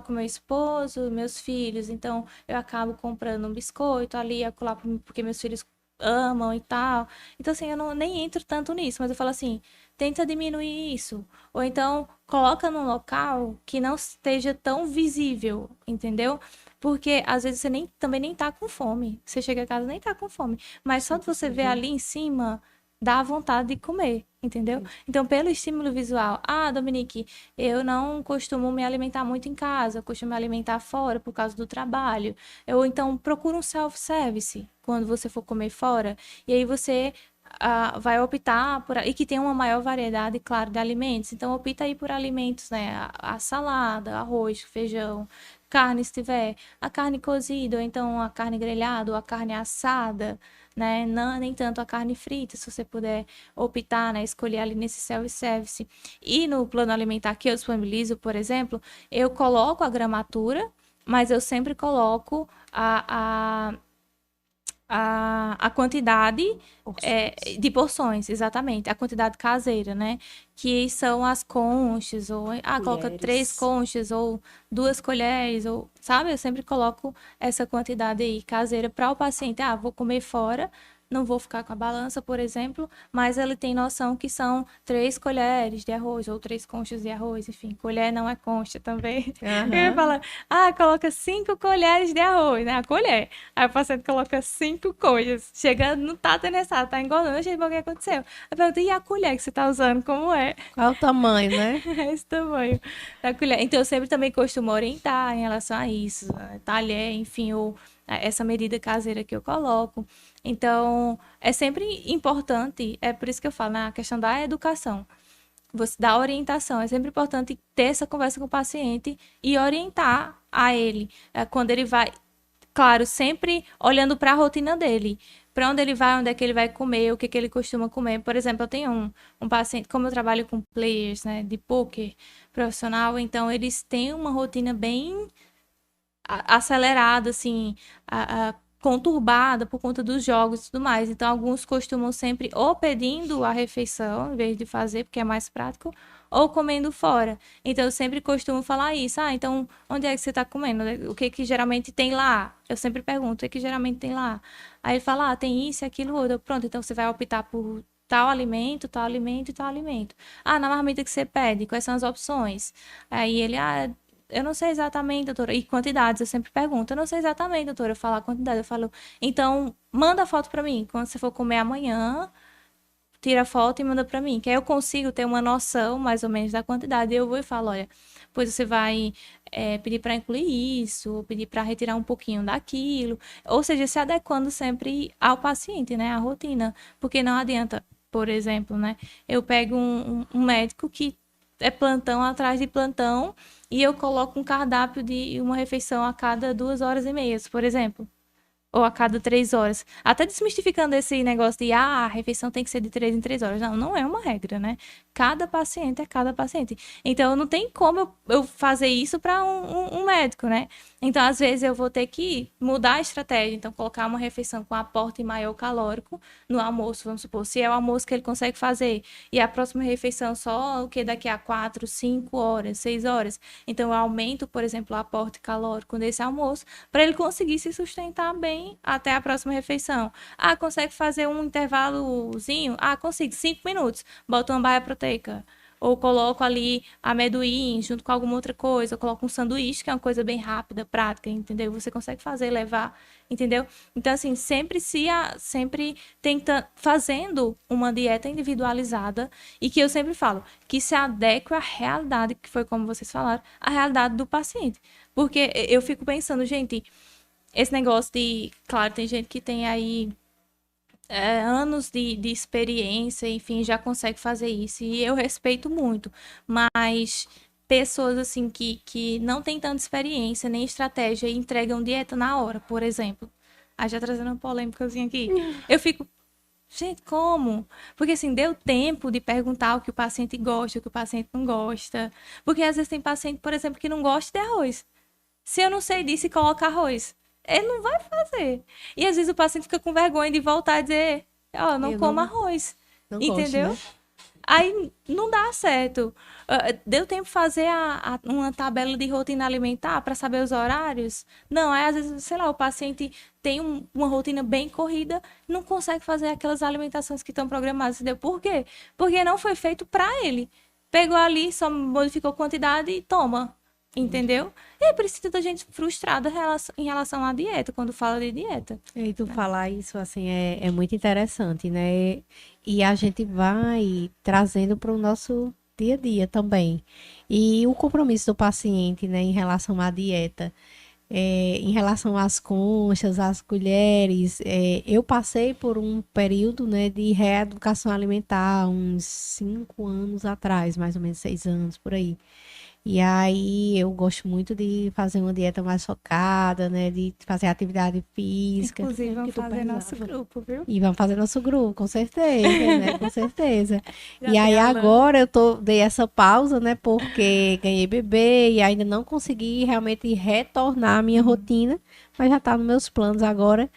com meu esposo, meus filhos, então eu acabo comprando um biscoito ali, acolá, porque meus filhos amam e tal. Então, assim, eu não, nem entro tanto nisso, mas eu falo assim, tenta diminuir isso. Ou então, coloca num local que não esteja tão visível, entendeu? Porque às vezes você também nem tá com fome. Você chega a casa e nem tá com fome. Mas só de você ver ali em cima, dá vontade de comer, entendeu? Então, pelo estímulo visual, Dominique, eu não costumo me alimentar muito em casa, eu costumo me alimentar fora por causa do trabalho. Eu então procuro um self-service quando você for comer fora, e aí você vai optar por e que tem uma maior variedade, claro, de alimentos. Então, opta aí por alimentos, né? A salada, arroz, feijão, carne, se tiver, a carne cozida, ou então a carne grelhada, ou a carne assada, né? Não, nem tanto a carne frita, se você puder optar, né? Escolher ali nesse self-service. E no plano alimentar que eu disponibilizo, por exemplo, eu coloco a gramatura, mas eu sempre coloco a quantidade de porções, exatamente, a quantidade caseira, né? Que são as conchas, ou coloca 3 conchas, ou 2 colheres, ou sabe? Eu sempre coloco essa quantidade aí caseira para o paciente. Vou comer fora, não vou ficar com a balança, por exemplo, mas ele tem noção que são 3 colheres de arroz, ou 3 conchas de arroz, enfim, colher não é concha também. Aham. Eu ia falar, coloca 5 colheres de arroz, né? A colher. Aí o paciente coloca 5 coisas. Chega, não tá atendendo, tá engordando, gente, o que aconteceu? Eu pergunto, e a colher que você tá usando, como é? Qual o tamanho, né? Esse tamanho da colher. Então, eu sempre também costumo orientar em relação a isso, talher, enfim, ou essa medida caseira que eu coloco. Então, é sempre importante, é por isso que eu falo, na questão da educação, você dá orientação, é sempre importante ter essa conversa com o paciente e orientar a ele quando ele vai, claro, sempre olhando para a rotina dele, para onde ele vai, onde é que ele vai comer, o que que ele costuma comer. Por exemplo, eu tenho um paciente, como eu trabalho com players, né, de poker profissional, então eles têm uma rotina bem acelerada, assim, conturbada por conta dos jogos e tudo mais. Então, alguns costumam sempre ou pedindo a refeição, em vez de fazer, porque é mais prático, ou comendo fora. Então, eu sempre costumo falar isso. Então, onde é que você está comendo? O que que geralmente tem lá? Eu sempre pergunto, o que que geralmente tem lá? Aí ele fala, tem isso, aquilo, outro. Pronto, então você vai optar por tal alimento, tal alimento e tal alimento. Na marmita que você pede, quais são as opções? Aí ele, eu não sei exatamente, doutora. E quantidades, eu sempre pergunto. Eu não sei exatamente, doutora. Eu falo a quantidade. Eu falo, então, manda a foto pra mim. Quando você for comer amanhã, tira a foto e manda pra mim. Que aí eu consigo ter uma noção, mais ou menos, da quantidade. E eu vou e falo, olha, pois você vai pedir pra incluir isso, ou pedir pra retirar um pouquinho daquilo. Ou seja, se adequando sempre ao paciente, né? À rotina. Porque não adianta, por exemplo, né? Eu pego um médico que é plantão atrás de plantão e eu coloco um cardápio de uma refeição a cada 2 horas e meia, por exemplo. ou a cada 3 horas. Até desmistificando esse negócio de, a refeição tem que ser de 3 em 3 horas. Não, não é uma regra, né? Cada paciente é cada paciente. Então, não tem como eu fazer isso para um médico, né? Então, às vezes, eu vou ter que mudar a estratégia. Então, colocar uma refeição com aporte maior calórico no almoço, vamos supor. Se é o almoço que ele consegue fazer e a próxima refeição só o que daqui a 4, 5 horas, 6 horas. Então, eu aumento, por exemplo, o aporte calórico desse almoço para ele conseguir se sustentar bem até a próxima refeição. Ah, consegue fazer um intervalozinho? Ah, consigo, 5 minutos. Bota uma baia proteica. Ou coloco ali amendoim junto com alguma outra coisa. Ou coloco um sanduíche, que é uma coisa bem rápida, prática, entendeu? Você consegue fazer, levar, entendeu? Então, assim, sempre fazendo uma dieta individualizada e que eu sempre falo, que se adeque à realidade, que foi como vocês falaram, a realidade do paciente. Porque eu fico pensando, gente, esse negócio de... Claro, tem gente que tem aí anos de experiência, enfim, já consegue fazer isso. E eu respeito muito. Mas pessoas, assim, que não têm tanta experiência nem estratégia e entregam dieta na hora, por exemplo. Ah, já trazendo uma polêmicazinha aqui. Eu fico... Gente, como? Porque, assim, deu tempo de perguntar o que o paciente gosta, o que o paciente não gosta. Porque, às vezes, tem paciente, por exemplo, que não gosta de arroz. Se eu não sei disso e coloca arroz, ele não vai fazer. E às vezes o paciente fica com vergonha de voltar e dizer, ó, não como arroz. Não Entendeu? gosto, né? Aí não dá certo. Deu tempo de fazer uma tabela de rotina alimentar para saber os horários? Não, aí às vezes, sei lá, o paciente tem uma rotina bem corrida, não consegue fazer aquelas alimentações que estão programadas. Entendeu? Por quê? Porque não foi feito para ele. Pegou ali, só modificou a quantidade e toma. Entendeu? E é por isso que tanta gente frustrada em relação à dieta, quando fala de dieta. E tu falar isso, assim, é muito interessante, né? E a gente vai trazendo para o nosso dia a dia também. E o compromisso do paciente, né, em relação à dieta, em relação às conchas, às colheres, eu passei por um período, né, de reeducação alimentar, uns 5 anos atrás, mais ou menos 6 anos, por aí. E aí eu gosto muito de fazer uma dieta mais focada, né? De fazer atividade física. Inclusive, vamos que tu fazer nosso precisava. grupo, viu? E vamos fazer nosso grupo, com certeza, né? Com certeza. Já E aí tem a Alana. agora dei essa pausa, né? Porque ganhei bebê e ainda não consegui realmente retornar à minha rotina, mas já tá nos meus planos agora.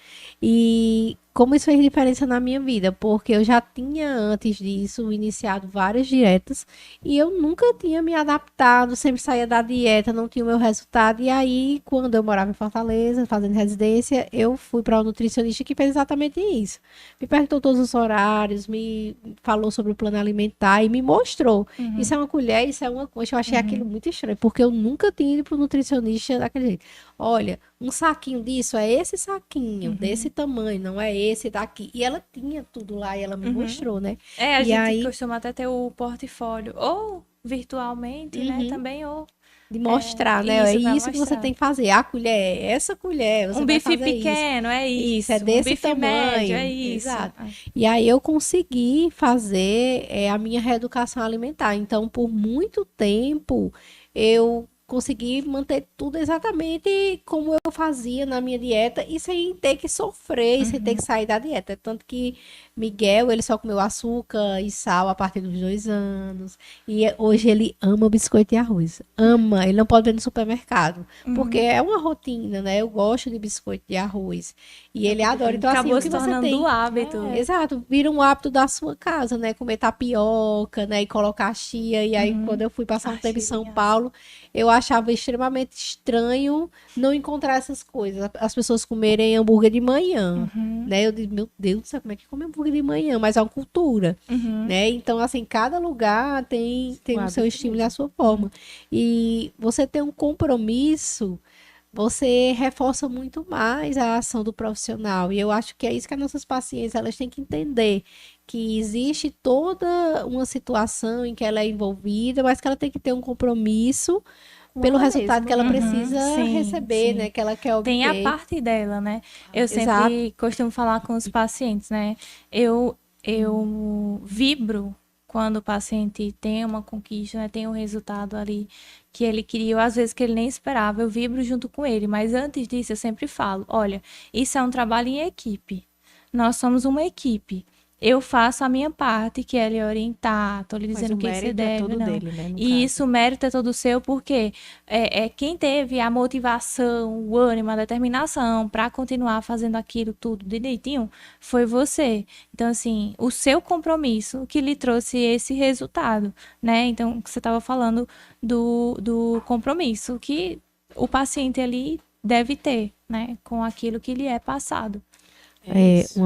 E como isso fez diferença na minha vida, porque eu já tinha antes disso iniciado várias dietas e eu nunca tinha me adaptado, sempre saía da dieta, não tinha o meu resultado. E aí, quando eu morava em Fortaleza, fazendo residência, eu fui para um nutricionista que fez exatamente isso. Me perguntou todos os horários, me falou sobre o plano alimentar e me mostrou. Isso é uma colher, isso é uma concha. Eu achei aquilo muito estranho, porque eu nunca tinha ido para o nutricionista daquele jeito. Olha, um saquinho disso é esse saquinho, desse tamanho, não é esse daqui. E ela tinha tudo lá e ela me mostrou, né? A E gente aí, costuma até ter o portfólio, ou virtualmente, né? Também, ou de mostrar, né? É isso, vai isso que você mostrar. tem que fazer. A colher é essa colher, você Um vai bife fazer isso. pequeno, é isso. É desse um bife tamanho. médio, é isso. Exato. E aí eu consegui fazer a minha reeducação alimentar. Então, por muito tempo, eu consegui manter tudo exatamente como eu fazia na minha dieta e sem ter que sofrer, e sem ter que sair da dieta. Tanto que Miguel, ele só comeu açúcar e sal a partir dos 2 anos. E hoje ele ama biscoito e arroz. Ama. Ele não pode ver no supermercado. Porque é uma rotina, né? Eu gosto de biscoito e arroz. E ele adora. Então, assim, Acabou o que se você tornando tem... do hábito. Exato, vira um hábito da sua casa, né? Comer tapioca, né? E colocar chia. E aí, quando eu fui passar um tempo em São Chiazinha. Paulo, eu achava extremamente estranho não encontrar essas coisas. As pessoas comerem hambúrguer de manhã, né? Eu disse, meu Deus do céu, como é que come hambúrguer de manhã? Mas é uma cultura, né? Então, assim, cada lugar tem o seu estímulo e a sua forma. E você tem um compromisso, você reforça muito mais a ação do profissional. E eu acho que é isso que as nossas pacientes elas têm que entender, que existe toda uma situação em que ela é envolvida, mas que ela tem que ter um compromisso pelo ela resultado mesma. que ela precisa Sim, receber, sim. né? Que ela quer obter. Tem a parte dela, né? Eu sempre Exato. costumo falar com os pacientes, né? Eu vibro quando o paciente tem uma conquista, né, tem um resultado ali que ele queria, ou às vezes que ele nem esperava, eu vibro junto com ele. Mas antes disso, eu sempre falo, olha, isso é um trabalho em equipe. Nós somos uma equipe. Eu faço a minha parte, que é lhe orientar, tô lhe dizendo o que você deve, todo não. dele, né, no E caso. isso, o mérito é todo seu, porque é quem teve a motivação, o ânimo, a determinação para continuar fazendo aquilo tudo direitinho, foi você. Então, assim, o seu compromisso que lhe trouxe esse resultado, né? Então, você estava falando do compromisso que o paciente ali deve ter, né? Com aquilo que lhe é passado. Isso.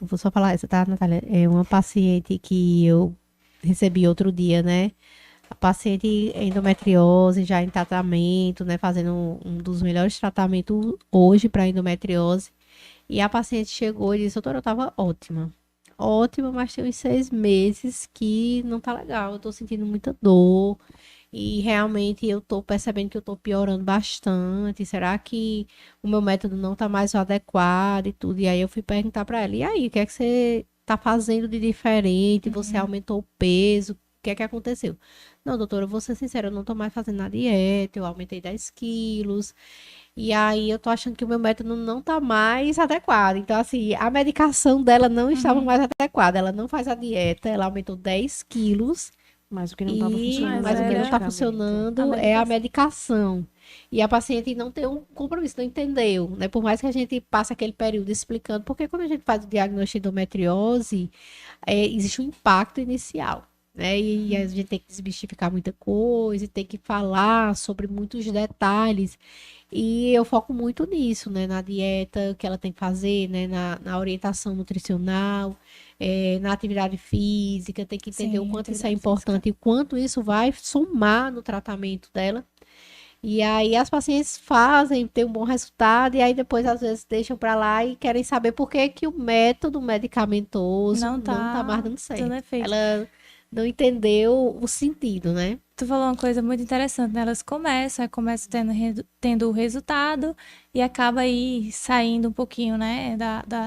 Vou só falar essa, tá, Natália? É uma paciente que eu recebi outro dia, né? A paciente endometriose, já em tratamento, né? Fazendo um dos melhores tratamentos hoje para endometriose. E a paciente chegou e disse, doutora, eu tava ótima. Ótima, mas tem uns 6 meses que não tá legal. Eu tô sentindo muita dor. E realmente eu tô percebendo que eu tô piorando bastante. Será que o meu método não tá mais adequado e tudo? E aí eu fui perguntar para ela, e aí, o que é que você tá fazendo de diferente? Você aumentou o peso? O que é que aconteceu? Não, doutora, eu vou ser sincera, eu não tô mais fazendo a dieta, eu aumentei 10 quilos. E aí eu tô achando que o meu método não tá mais adequado. Então, assim, a medicação dela não estava mais adequada. Ela não faz a dieta, ela aumentou 10 quilos. Mas o que não estava funcionando Mas o era que o não está medicamento. funcionando é a medicação. E a paciente não tem um compromisso, não entendeu, né? Por mais que a gente passe aquele período explicando, porque quando a gente faz o diagnóstico de endometriose, existe um impacto inicial, né? E a gente tem que desmistificar muita coisa, e tem que falar sobre muitos detalhes. E eu foco muito nisso, né? Na dieta que ela tem que fazer, né? Na orientação nutricional, na atividade física, tem que entender o Sim, quanto isso é atividade importante e o quanto isso vai somar no tratamento dela. E aí as pacientes fazem, tem um bom resultado, e aí depois às vezes deixam para lá e querem saber por que que o método medicamentoso Não não tá mais tá dando certo. dando efeito. Ela não entendeu o sentido, né? Tu falou uma coisa muito interessante, né? Elas começam tendo o resultado e acaba aí saindo um pouquinho, né,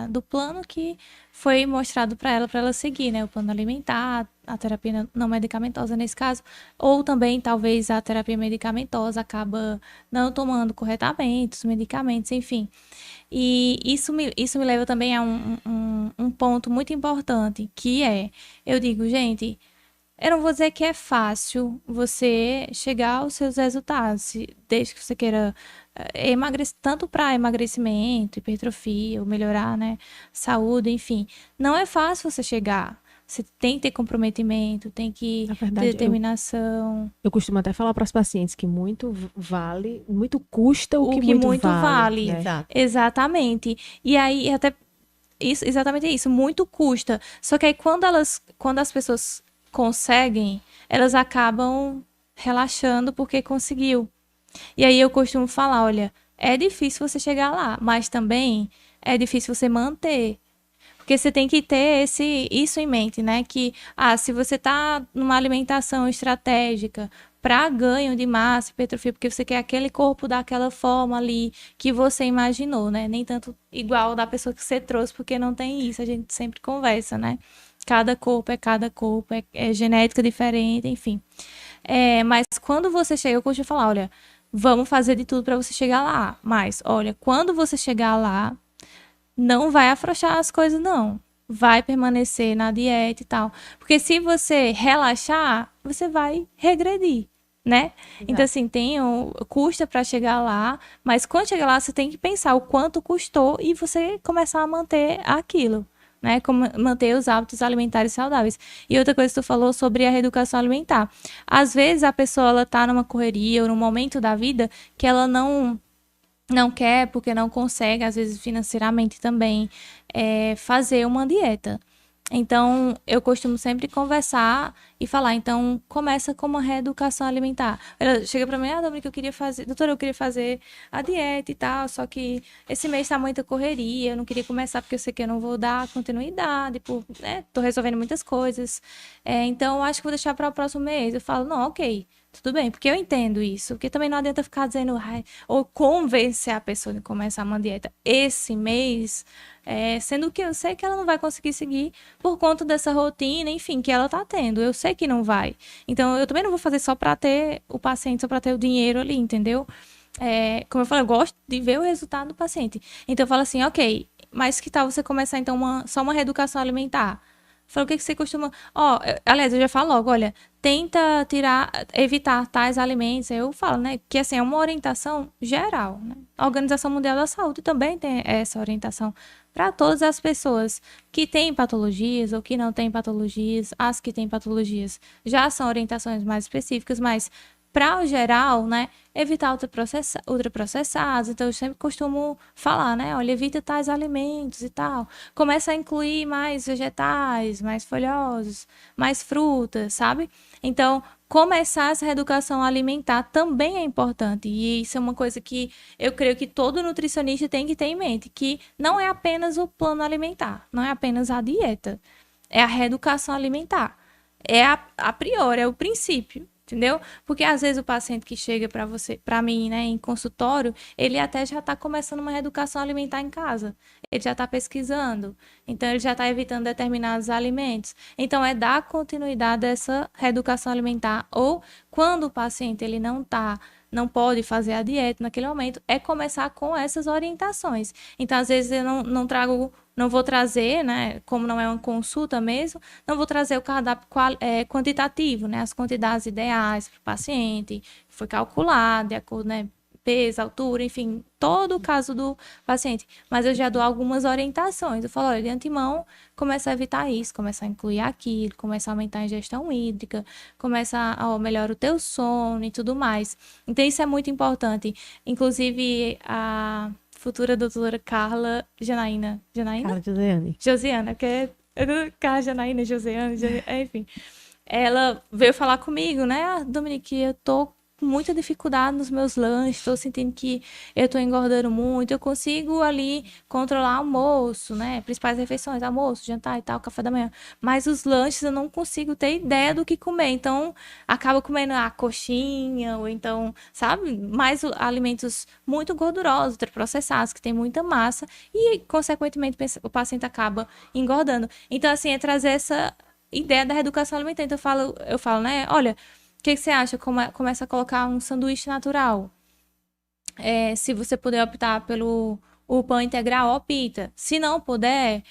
do plano que foi mostrado para ela seguir, né? O plano alimentar, a terapia não medicamentosa nesse caso, ou também talvez a terapia medicamentosa acaba não tomando corretamente os medicamentos, enfim. E isso me leva também a um ponto muito importante, que é, eu digo, gente, eu não vou dizer que é fácil você chegar aos seus resultados, desde que você queira emagrecer, tanto para emagrecimento, hipertrofia, ou melhorar, né, saúde, enfim. Não é fácil você chegar. Você tem que ter comprometimento, tem que Na ter verdade, determinação. eu costumo até falar para os pacientes que muito vale, muito custa o que que muito muito vale. né? Exato. Exatamente. E aí, até isso, exatamente isso, muito custa. Só que aí quando as pessoas conseguem, elas acabam relaxando porque conseguiu. E aí eu costumo falar, olha, é difícil você chegar lá, mas também é difícil você manter. Porque você tem que ter isso em mente, né? Que, se você tá numa alimentação estratégica para ganho de massa, hipertrofia, porque você quer aquele corpo daquela forma ali que você imaginou, né? Nem tanto igual da pessoa que você trouxe, porque não tem isso, a gente sempre conversa, né? Cada corpo, é genética diferente, enfim. Mas quando você chega, eu costumo falar, olha, vamos fazer de tudo para você chegar lá. Mas, olha, quando você chegar lá, não vai afrouxar as coisas, não. Vai permanecer na dieta e tal. Porque se você relaxar, você vai regredir, né? Então, assim, custa para chegar lá, mas quando chegar lá, você tem que pensar o quanto custou e você começar a manter aquilo, né? Como manter os hábitos alimentares saudáveis. E outra coisa que tu falou sobre a reeducação alimentar. Às vezes a pessoa, ela tá numa correria ou num momento da vida que ela não quer, porque não consegue, às vezes financeiramente também, fazer uma dieta. Então, eu costumo sempre conversar e falar, então, começa com uma reeducação alimentar. Ela chega pra mim, Dominica, doutora, eu queria fazer a dieta e tal, só que esse mês tá muita correria, eu não queria começar porque eu sei que eu não vou dar continuidade, né, tô resolvendo muitas coisas. Então, eu acho que vou deixar para o próximo mês. Eu falo, não, ok, tudo bem, porque eu entendo isso, porque também não adianta ficar dizendo, ai, ou convencer a pessoa de começar uma dieta esse mês, sendo que eu sei que ela não vai conseguir seguir por conta dessa rotina, enfim, que ela tá tendo, eu sei que não vai. Então, eu também não vou fazer só para ter o paciente, só para ter o dinheiro ali, entendeu? Como eu falei, eu gosto de ver o resultado do paciente. Então, eu falo assim, ok, mas que tal você começar, então, só uma reeducação alimentar? Falei, o que você costuma... aliás, eu já falo logo, olha, tenta evitar tais alimentos. Eu falo, né, que assim, é uma orientação geral, né? A Organização Mundial da Saúde também tem essa orientação para todas as pessoas que têm patologias ou que não têm patologias. As que têm patologias já são orientações mais específicas, mas para o geral, né, evitar ultraprocessados. Então, eu sempre costumo falar, né, olha, evita tais alimentos e tal. Começa a incluir mais vegetais, mais folhosos, mais frutas, sabe? Então, começar essa reeducação alimentar também é importante. E isso é uma coisa que eu creio que todo nutricionista tem que ter em mente, que não é apenas o plano alimentar, não é apenas a dieta, é a reeducação alimentar. É a priori, é o princípio. Entendeu? Porque às vezes o paciente que chega para mim, né, em consultório, ele até já está começando uma reeducação alimentar em casa. Ele já está pesquisando, então ele já está evitando determinados alimentos. Então é dar continuidade a essa reeducação alimentar. Ou quando o paciente ele não pode fazer a dieta naquele momento, é começar com essas orientações. Então às vezes eu não vou trazer, né, como não é uma consulta mesmo, não vou trazer o cardápio quantitativo, né, as quantidades ideais para o paciente, foi calculado de acordo, né, peso, altura, enfim, todo o caso do paciente. Mas eu já dou algumas orientações. Eu falo, olha, de antemão, começa a evitar isso, começa a incluir aquilo, começa a aumentar a ingestão hídrica, começa a melhorar o teu sono e tudo mais. Então, isso é muito importante. Inclusive, a futura doutora Carla Janaína. Carla Josiane. Josiana, que é Carla Janaína, Josiana, enfim. Ela veio falar comigo, né? Dominique, eu tô com muita dificuldade nos meus lanches, tô sentindo que eu tô engordando muito, eu consigo ali controlar almoço, né? Principais refeições, almoço, jantar e tal, café da manhã. Mas os lanches eu não consigo ter ideia do que comer, então acabo comendo a coxinha, ou então, sabe? Mais alimentos muito gordurosos, ultraprocessados, que tem muita massa, e consequentemente o paciente acaba engordando. Então, assim, é trazer essa ideia da reeducação alimentar. Então, eu falo, né? Olha, o que você acha? Começa a colocar um sanduíche natural. Se você puder optar pelo o pão integral, opta. Se não puder,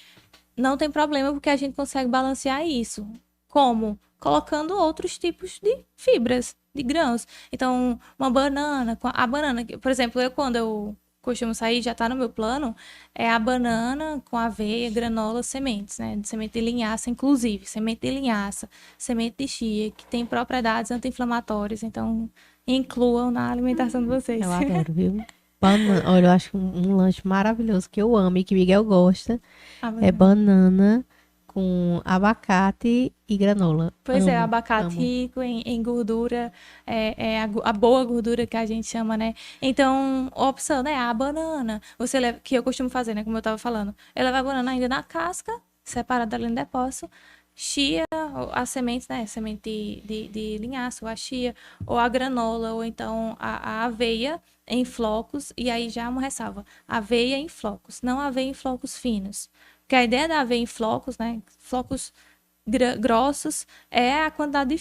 não tem problema, porque a gente consegue balancear isso. Como? Colocando outros tipos de fibras, de grãos. Então, uma banana, a banana, por exemplo, quando eu costumo sair, já tá no meu plano, é a banana com aveia, granola, sementes, né? Semente de linhaça, inclusive. Semente de linhaça, semente de chia, que tem propriedades anti-inflamatórias. Então, incluam na alimentação de vocês. Eu adoro, viu? Olha, eu acho um lanche maravilhoso que eu amo e que Miguel gosta. É banana com abacate e granola. Pois é, abacate rico em gordura, a boa gordura que a gente chama, né? Então, a opção, né? A banana. Você leva, que eu costumo fazer, né? Como eu tava falando. Eu levo a banana ainda na casca, separada ali no depósito. Chia, as sementes, né? Semente de linhaça, ou a chia, ou a granola, ou então a aveia em flocos. E aí já uma ressalva: aveia em flocos, não aveia em flocos finos. Porque a ideia da aveia em flocos, né? Flocos grossos é a quantidade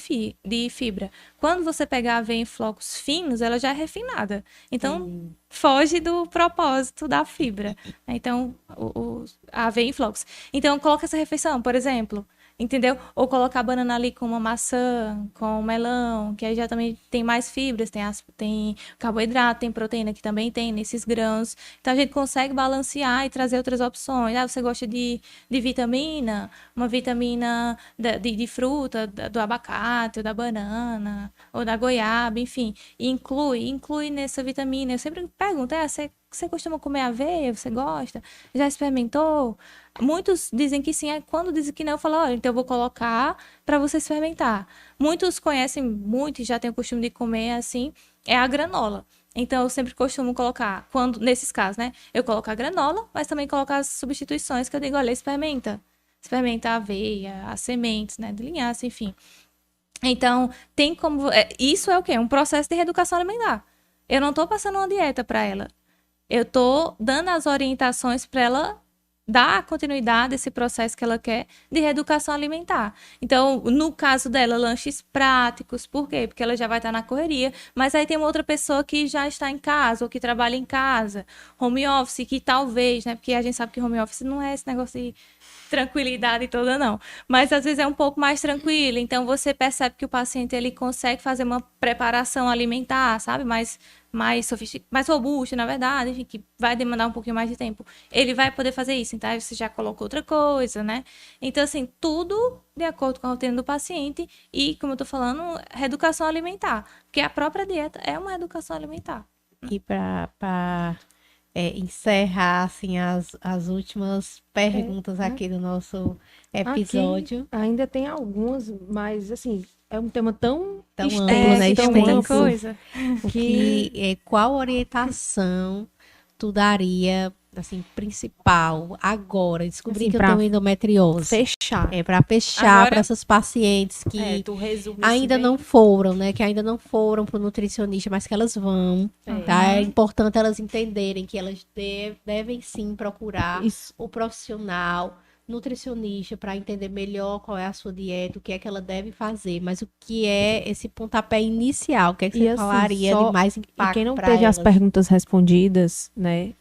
de fibra. Quando você pegar a aveia em flocos finos, ela já é refinada. Então, foge do propósito da fibra. Então, a aveia em flocos. Então, coloca essa refeição, por exemplo, entendeu? Ou colocar a banana ali com uma maçã, com um melão, que aí já também tem mais fibras, tem carboidrato, tem proteína que também tem nesses grãos. Então a gente consegue balancear e trazer outras opções. Você gosta de vitamina? Uma vitamina de fruta, do abacate, ou da banana, ou da goiaba, enfim. E inclui nessa vitamina. Eu sempre pergunto, você costuma comer aveia? Você gosta? Já experimentou? Muitos dizem que sim, quando dizem que não, eu falo, olha, então eu vou colocar para você experimentar. Muitos conhecem muito e já têm o costume de comer assim, é a granola. Então eu sempre costumo colocar, nesses casos, né? Eu coloco a granola, mas também coloco as substituições que eu digo, olha, experimenta a aveia, as sementes, né, de linhaça, enfim. Então, tem como... isso é o quê? Um processo de reeducação alimentar. Eu não estou passando uma dieta para ela. Eu estou dando as orientações para ela dar continuidade a esse processo que ela quer de reeducação alimentar. Então, no caso dela, lanches práticos. Por quê? Porque ela já vai estar na correria. Mas aí tem uma outra pessoa que já está em casa ou que trabalha em casa. Home office, que talvez, né? Porque a gente sabe que home office não é esse negócio de tranquilidade toda, não. Mas às vezes é um pouco mais tranquilo. Então você percebe que o paciente ele consegue fazer uma preparação alimentar, sabe? Mais sofisticada, mais robusta, na verdade, enfim, que vai demandar um pouquinho mais de tempo. Ele vai poder fazer isso. Então aí você já colocou outra coisa, né? Então, assim, tudo de acordo com a rotina do paciente e, como eu tô falando, reeducação alimentar. Porque a própria dieta é uma reeducação alimentar. E para encerrar assim, as últimas perguntas aqui do nosso episódio. Aqui ainda tem algumas, mas assim, é um tema tão Tão extenso, amplo, né? tão Extenso. amplo, Coisa. Que qual orientação tu daria, assim, principal agora? Descobri Assim, que eu pra tenho endometriose. fechar. Para fechar Agora- para essas pacientes que Tu resume ainda assim, não foram, né? Que ainda não foram pro nutricionista, mas que elas vão, tá? É importante elas entenderem que elas devem sim procurar Isso. o profissional nutricionista para entender melhor qual é a sua dieta, o que é que ela deve fazer, mas o que é esse pontapé inicial, o que é que E você assim, falaria só- de mais E impacto quem não para teve elas? as perguntas respondidas, né?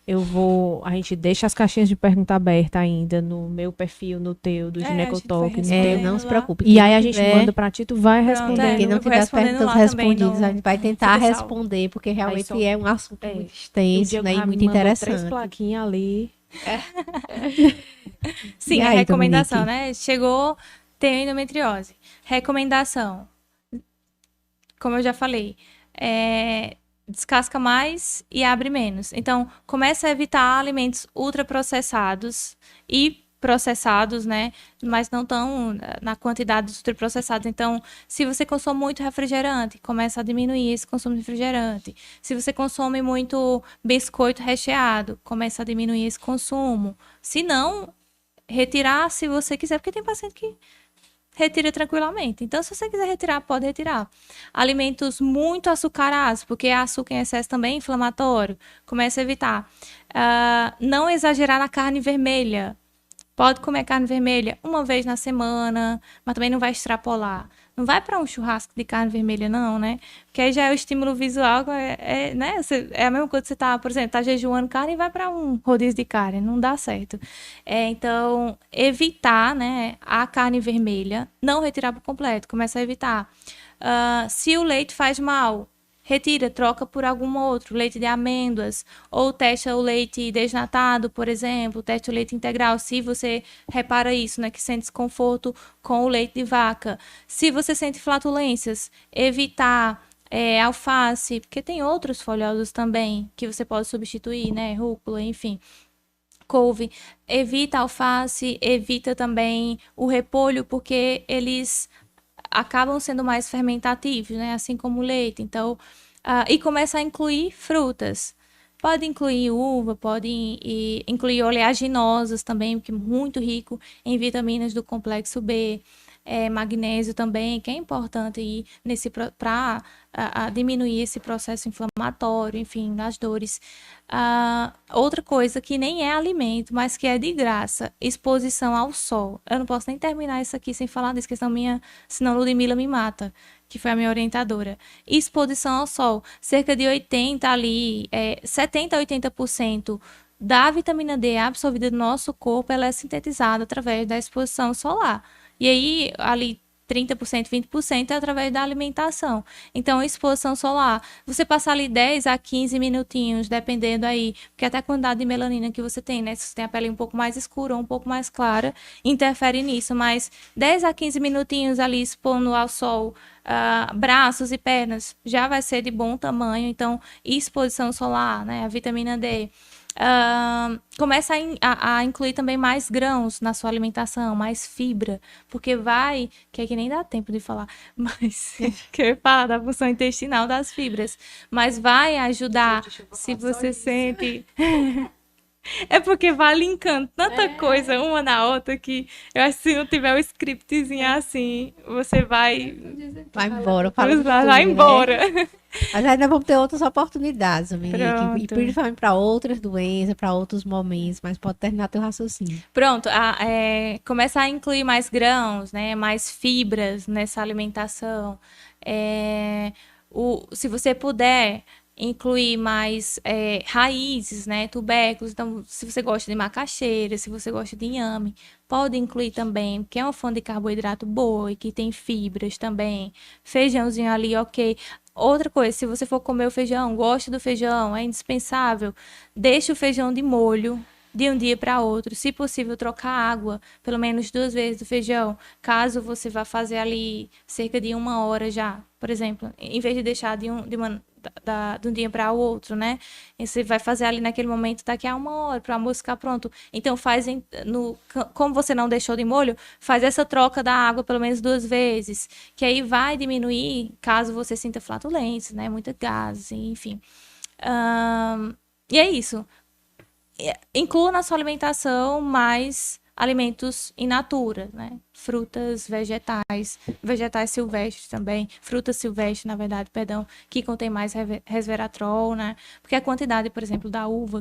A gente deixa as caixinhas de pergunta aberta ainda no meu perfil, no teu, do A gente vai Ginecotalk, no responder. teu. Não se lá. preocupe. E quem aí não a gente tiver- manda pra ti, tu vai Pronto, respondendo. Quem não eu vou tiver as respondendo perguntas lá também respondidas, no- a gente vai tentar fica salvo. responder, porque realmente só- é um assunto é. muito O extenso, Diego né, já e muito me mandou 3 interessante. plaquinhas ali. Sim, E a aí, recomendação, Dominique? né? Chegou, tem endometriose. Recomendação, como eu já falei, descasca mais e abre menos. Então, começa a evitar alimentos ultraprocessados e processados, né? Mas não tão na quantidade dos ultraprocessados. Então, se você consome muito refrigerante, começa a diminuir esse consumo de refrigerante. Se você consome muito biscoito recheado, começa a diminuir esse consumo. Se não, retirar se você quiser, porque tem paciente que retira tranquilamente. Então, se você quiser retirar, pode retirar. Alimentos muito açucarados, porque açúcar em excesso também é inflamatório, comece a evitar. Não exagerar na carne vermelha. Pode comer carne vermelha uma vez na semana, mas também não vai extrapolar. Não vai para um churrasco de carne vermelha, não, né? Porque aí já é o estímulo visual, né? É a mesma coisa que você tá, por exemplo, tá jejuando carne e vai para um rodízio de carne. Não dá certo. Então, evitar, né, a carne vermelha, não retirar por completo, começa a evitar. Se o leite faz mal, retira, troca por algum outro, leite de amêndoas, ou testa o leite desnatado, por exemplo, testa o leite integral, se você repara isso, né, que sente desconforto com o leite de vaca. Se você sente flatulências, evitar alface, porque tem outros folhosos também que você pode substituir, né, rúcula, enfim. Couve, evita alface, evita também o repolho, porque eles acabam sendo mais fermentativos, né? Assim como o leite. Então, e começa a incluir frutas. Pode incluir uva, pode incluir oleaginosas também, que é muito rico em vitaminas do complexo B. Magnésio também, que é importante para diminuir esse processo inflamatório, enfim, das dores. Outra coisa que nem é alimento, mas que é de graça, exposição ao sol. Eu não posso nem terminar isso aqui sem falar disso, senão Ludmilla me mata, que foi a minha orientadora. Exposição ao sol, cerca de 70 a 80% da vitamina D absorvida do nosso corpo, ela é sintetizada através da exposição solar. E aí, ali, 30%, 20% é através da alimentação. Então, exposição solar, você passar ali 10 a 15 minutinhos, dependendo aí, porque até a quantidade de melanina que você tem, né? Se você tem a pele um pouco mais escura ou um pouco mais clara, interfere nisso. Mas 10 a 15 minutinhos ali expondo ao sol, braços e pernas, já vai ser de bom tamanho. Então, exposição solar, né? A vitamina D. Começa a incluir também mais grãos na sua alimentação, mais fibra, porque que é que nem dá tempo de falar, mas que eu ia falar da função intestinal das fibras, mas vai ajudar se você sente. É porque vai linkando tanta coisa uma na outra que eu acho que se não tiver um scriptzinho assim, você vai Vai embora, fala de Vai tudo, né? embora. Mas ainda vamos ter outras oportunidades, Dominique. E Pronto. principalmente para outras doenças, para outros momentos, mas pode terminar teu raciocínio. Pronto, começar a incluir mais grãos, né? Mais fibras nessa alimentação. Se você puder incluir mais raízes, né? Tubérculos. Então, se você gosta de macaxeira, se você gosta de inhame, pode incluir também, porque é uma fonte de carboidrato boa e que tem fibras também. Feijãozinho ali, ok. Outra coisa, se você for comer o feijão, gosta do feijão, é indispensável, deixa o feijão de molho de um dia para outro. Se possível, trocar água, pelo menos 2 vezes do feijão, caso você vá fazer ali cerca de 1 hora já, por exemplo, em vez de deixar de um dia para o outro, né? E você vai fazer ali naquele momento daqui a 1 hora para o almoço ficar pronto. Então como você não deixou de molho, faz essa troca da água pelo menos 2 vezes, que aí vai diminuir caso você sinta flatulência, né? Muita gases, enfim. E é isso. Inclua na sua alimentação mais alimentos in natura, né? Frutas, vegetais silvestres também, frutas silvestres, na verdade, perdão, que contém mais resveratrol, né? Porque a quantidade, por exemplo, da uva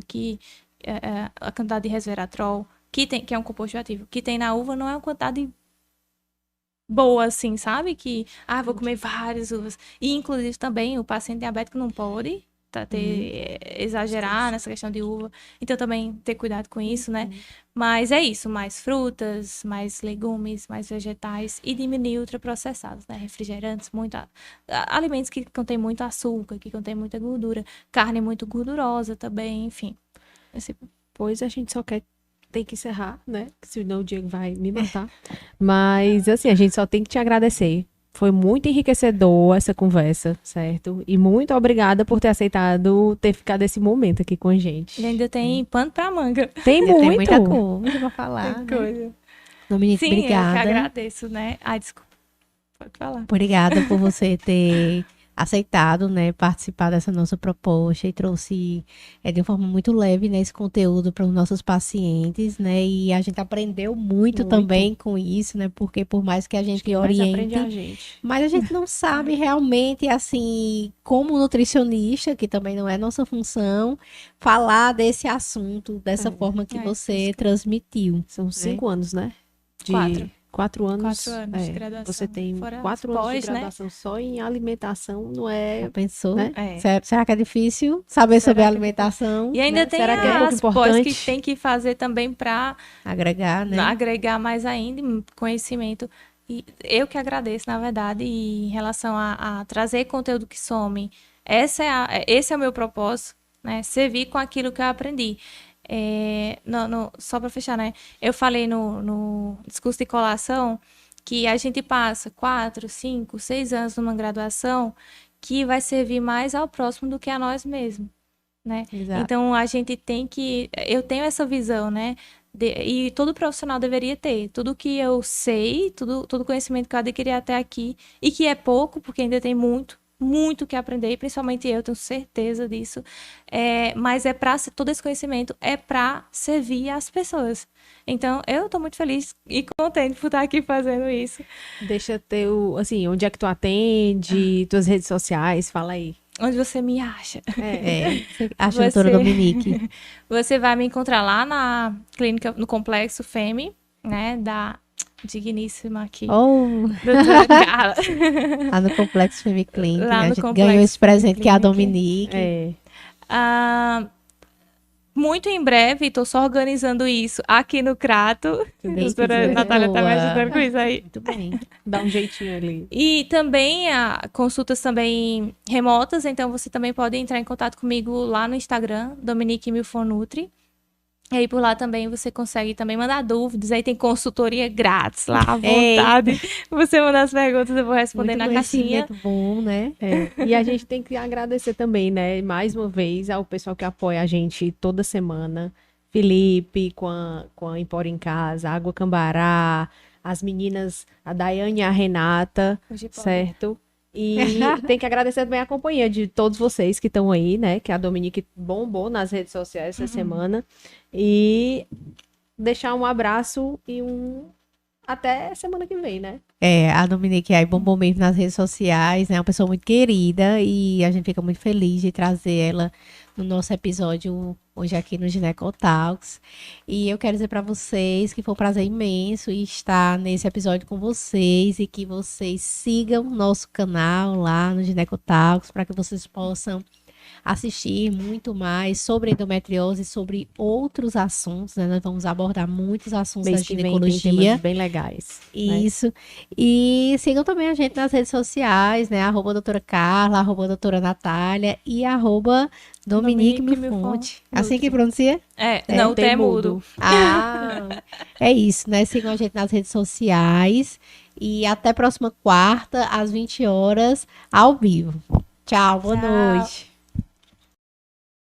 a quantidade de resveratrol que é um composto ativo, que tem na uva não é uma quantidade boa, assim, sabe? Vou comer várias uvas. E, inclusive, também o paciente diabético não pode exagerar nessa questão de uva. Então, também ter cuidado com isso, né? Mas é isso, mais frutas, mais legumes, mais vegetais e diminuir ultraprocessados, né? Refrigerantes, alimentos que contêm muito açúcar, que contêm muita gordura, carne muito gordurosa também, enfim. Pois a gente tem que encerrar, né? Senão o Diego vai me matar. Mas, assim, a gente só tem que te agradecer. Foi muito enriquecedor essa conversa, certo? E muito obrigada por ter aceitado ter ficado esse momento aqui com a gente. E ainda tem pano pra manga. Tem Ainda muito. Tem muita coisa pra falar, Tem né? coisa. Dominique, Sim, obrigada. eu que agradeço, né? Ai, desculpa. Pode falar. Obrigada por você ter aceitado, né, participar dessa nossa proposta e trouxe de uma forma muito leve, né, esse conteúdo para os nossos pacientes, né, e a gente aprendeu muito também com isso, né, porque por mais que a gente oriente, mas a gente não sabe realmente, assim, como nutricionista, que também não é nossa função, falar desse assunto dessa forma que você transmitiu. São 5 anos, né? 4 anos. 4 anos de graduação. Você tem 4 anos de graduação, né? Só em alimentação, não é... Já pensou? Né? Será que é difícil saber sobre alimentação? E ainda tem as pós que tem que fazer também para agregar, né? Agregar mais ainda conhecimento. E eu que agradeço, na verdade, em relação a trazer conteúdo que some. Esse é o meu propósito, né? Servir com aquilo que eu aprendi. Só para fechar, né? Eu falei no discurso de colação que a gente passa 4, 5, 6 anos numa graduação que vai servir mais ao próximo do que a nós mesmos, né? Exato. Então a gente eu tenho essa visão, né? E todo profissional deveria ter tudo que eu sei, todo conhecimento que eu adquiri até aqui, e que é pouco, porque ainda tem muito que aprender, e principalmente eu tenho certeza disso, mas todo esse conhecimento é para servir as pessoas. Então, eu estou muito feliz e contente por estar aqui fazendo isso. Deixa assim, onde é que tu atende, tuas redes sociais, fala aí. Onde você me acha? Acha a doutora Dominique. Você vai me encontrar lá na clínica, no Complexo FEME, né, da digníssima aqui. Doutora Carla. Lá no Complexo FEME Clínica. Lá a no gente ganhou esse presente que é a Dominique. Muito em breve, estou só organizando isso aqui no Crato. A doutora Natália está me ajudando com isso aí. Muito bem. Dá um jeitinho ali. E também consultas também remotas, então você também pode entrar em contato comigo lá no Instagram, Dominique Milfonutri. E aí por lá também você consegue também mandar dúvidas, aí tem consultoria grátis lá à vontade. Você manda as perguntas, eu vou responder na caixinha. Muito bom, né? E a gente tem que agradecer também, né, mais uma vez ao pessoal que apoia a gente toda semana. Felipe, com a Empório em Casa, Água Cambará, as meninas, a Daiane e a Renata, certo? E tem que agradecer também a companhia de todos vocês que estão aí, né? Que a Dominique bombou nas redes sociais essa semana. E deixar um abraço e um até semana que vem, né? A Dominique aí bombou mesmo nas redes sociais, né? Uma pessoa muito querida e a gente fica muito feliz de trazer ela no nosso episódio hoje aqui no Ginecotalks. E eu quero dizer para vocês que foi um prazer imenso estar nesse episódio com vocês e que vocês sigam nosso canal lá no Ginecotalks para que vocês possam assistir muito mais sobre endometriose e sobre outros assuntos, né? Nós vamos abordar muitos assuntos da Mês que vem tem ginecologia. temas bem legais. Né? Isso. E sigam também a gente nas redes sociais, né? @doutora Carla, @doutora Natália e @Dominique Milfonte. Assim que pronuncia? Não, o T é tem mudo. É isso, né? Sigam a gente nas redes sociais. E até próxima quarta, às 20 horas, ao vivo. Tchau, boa Tchau. noite.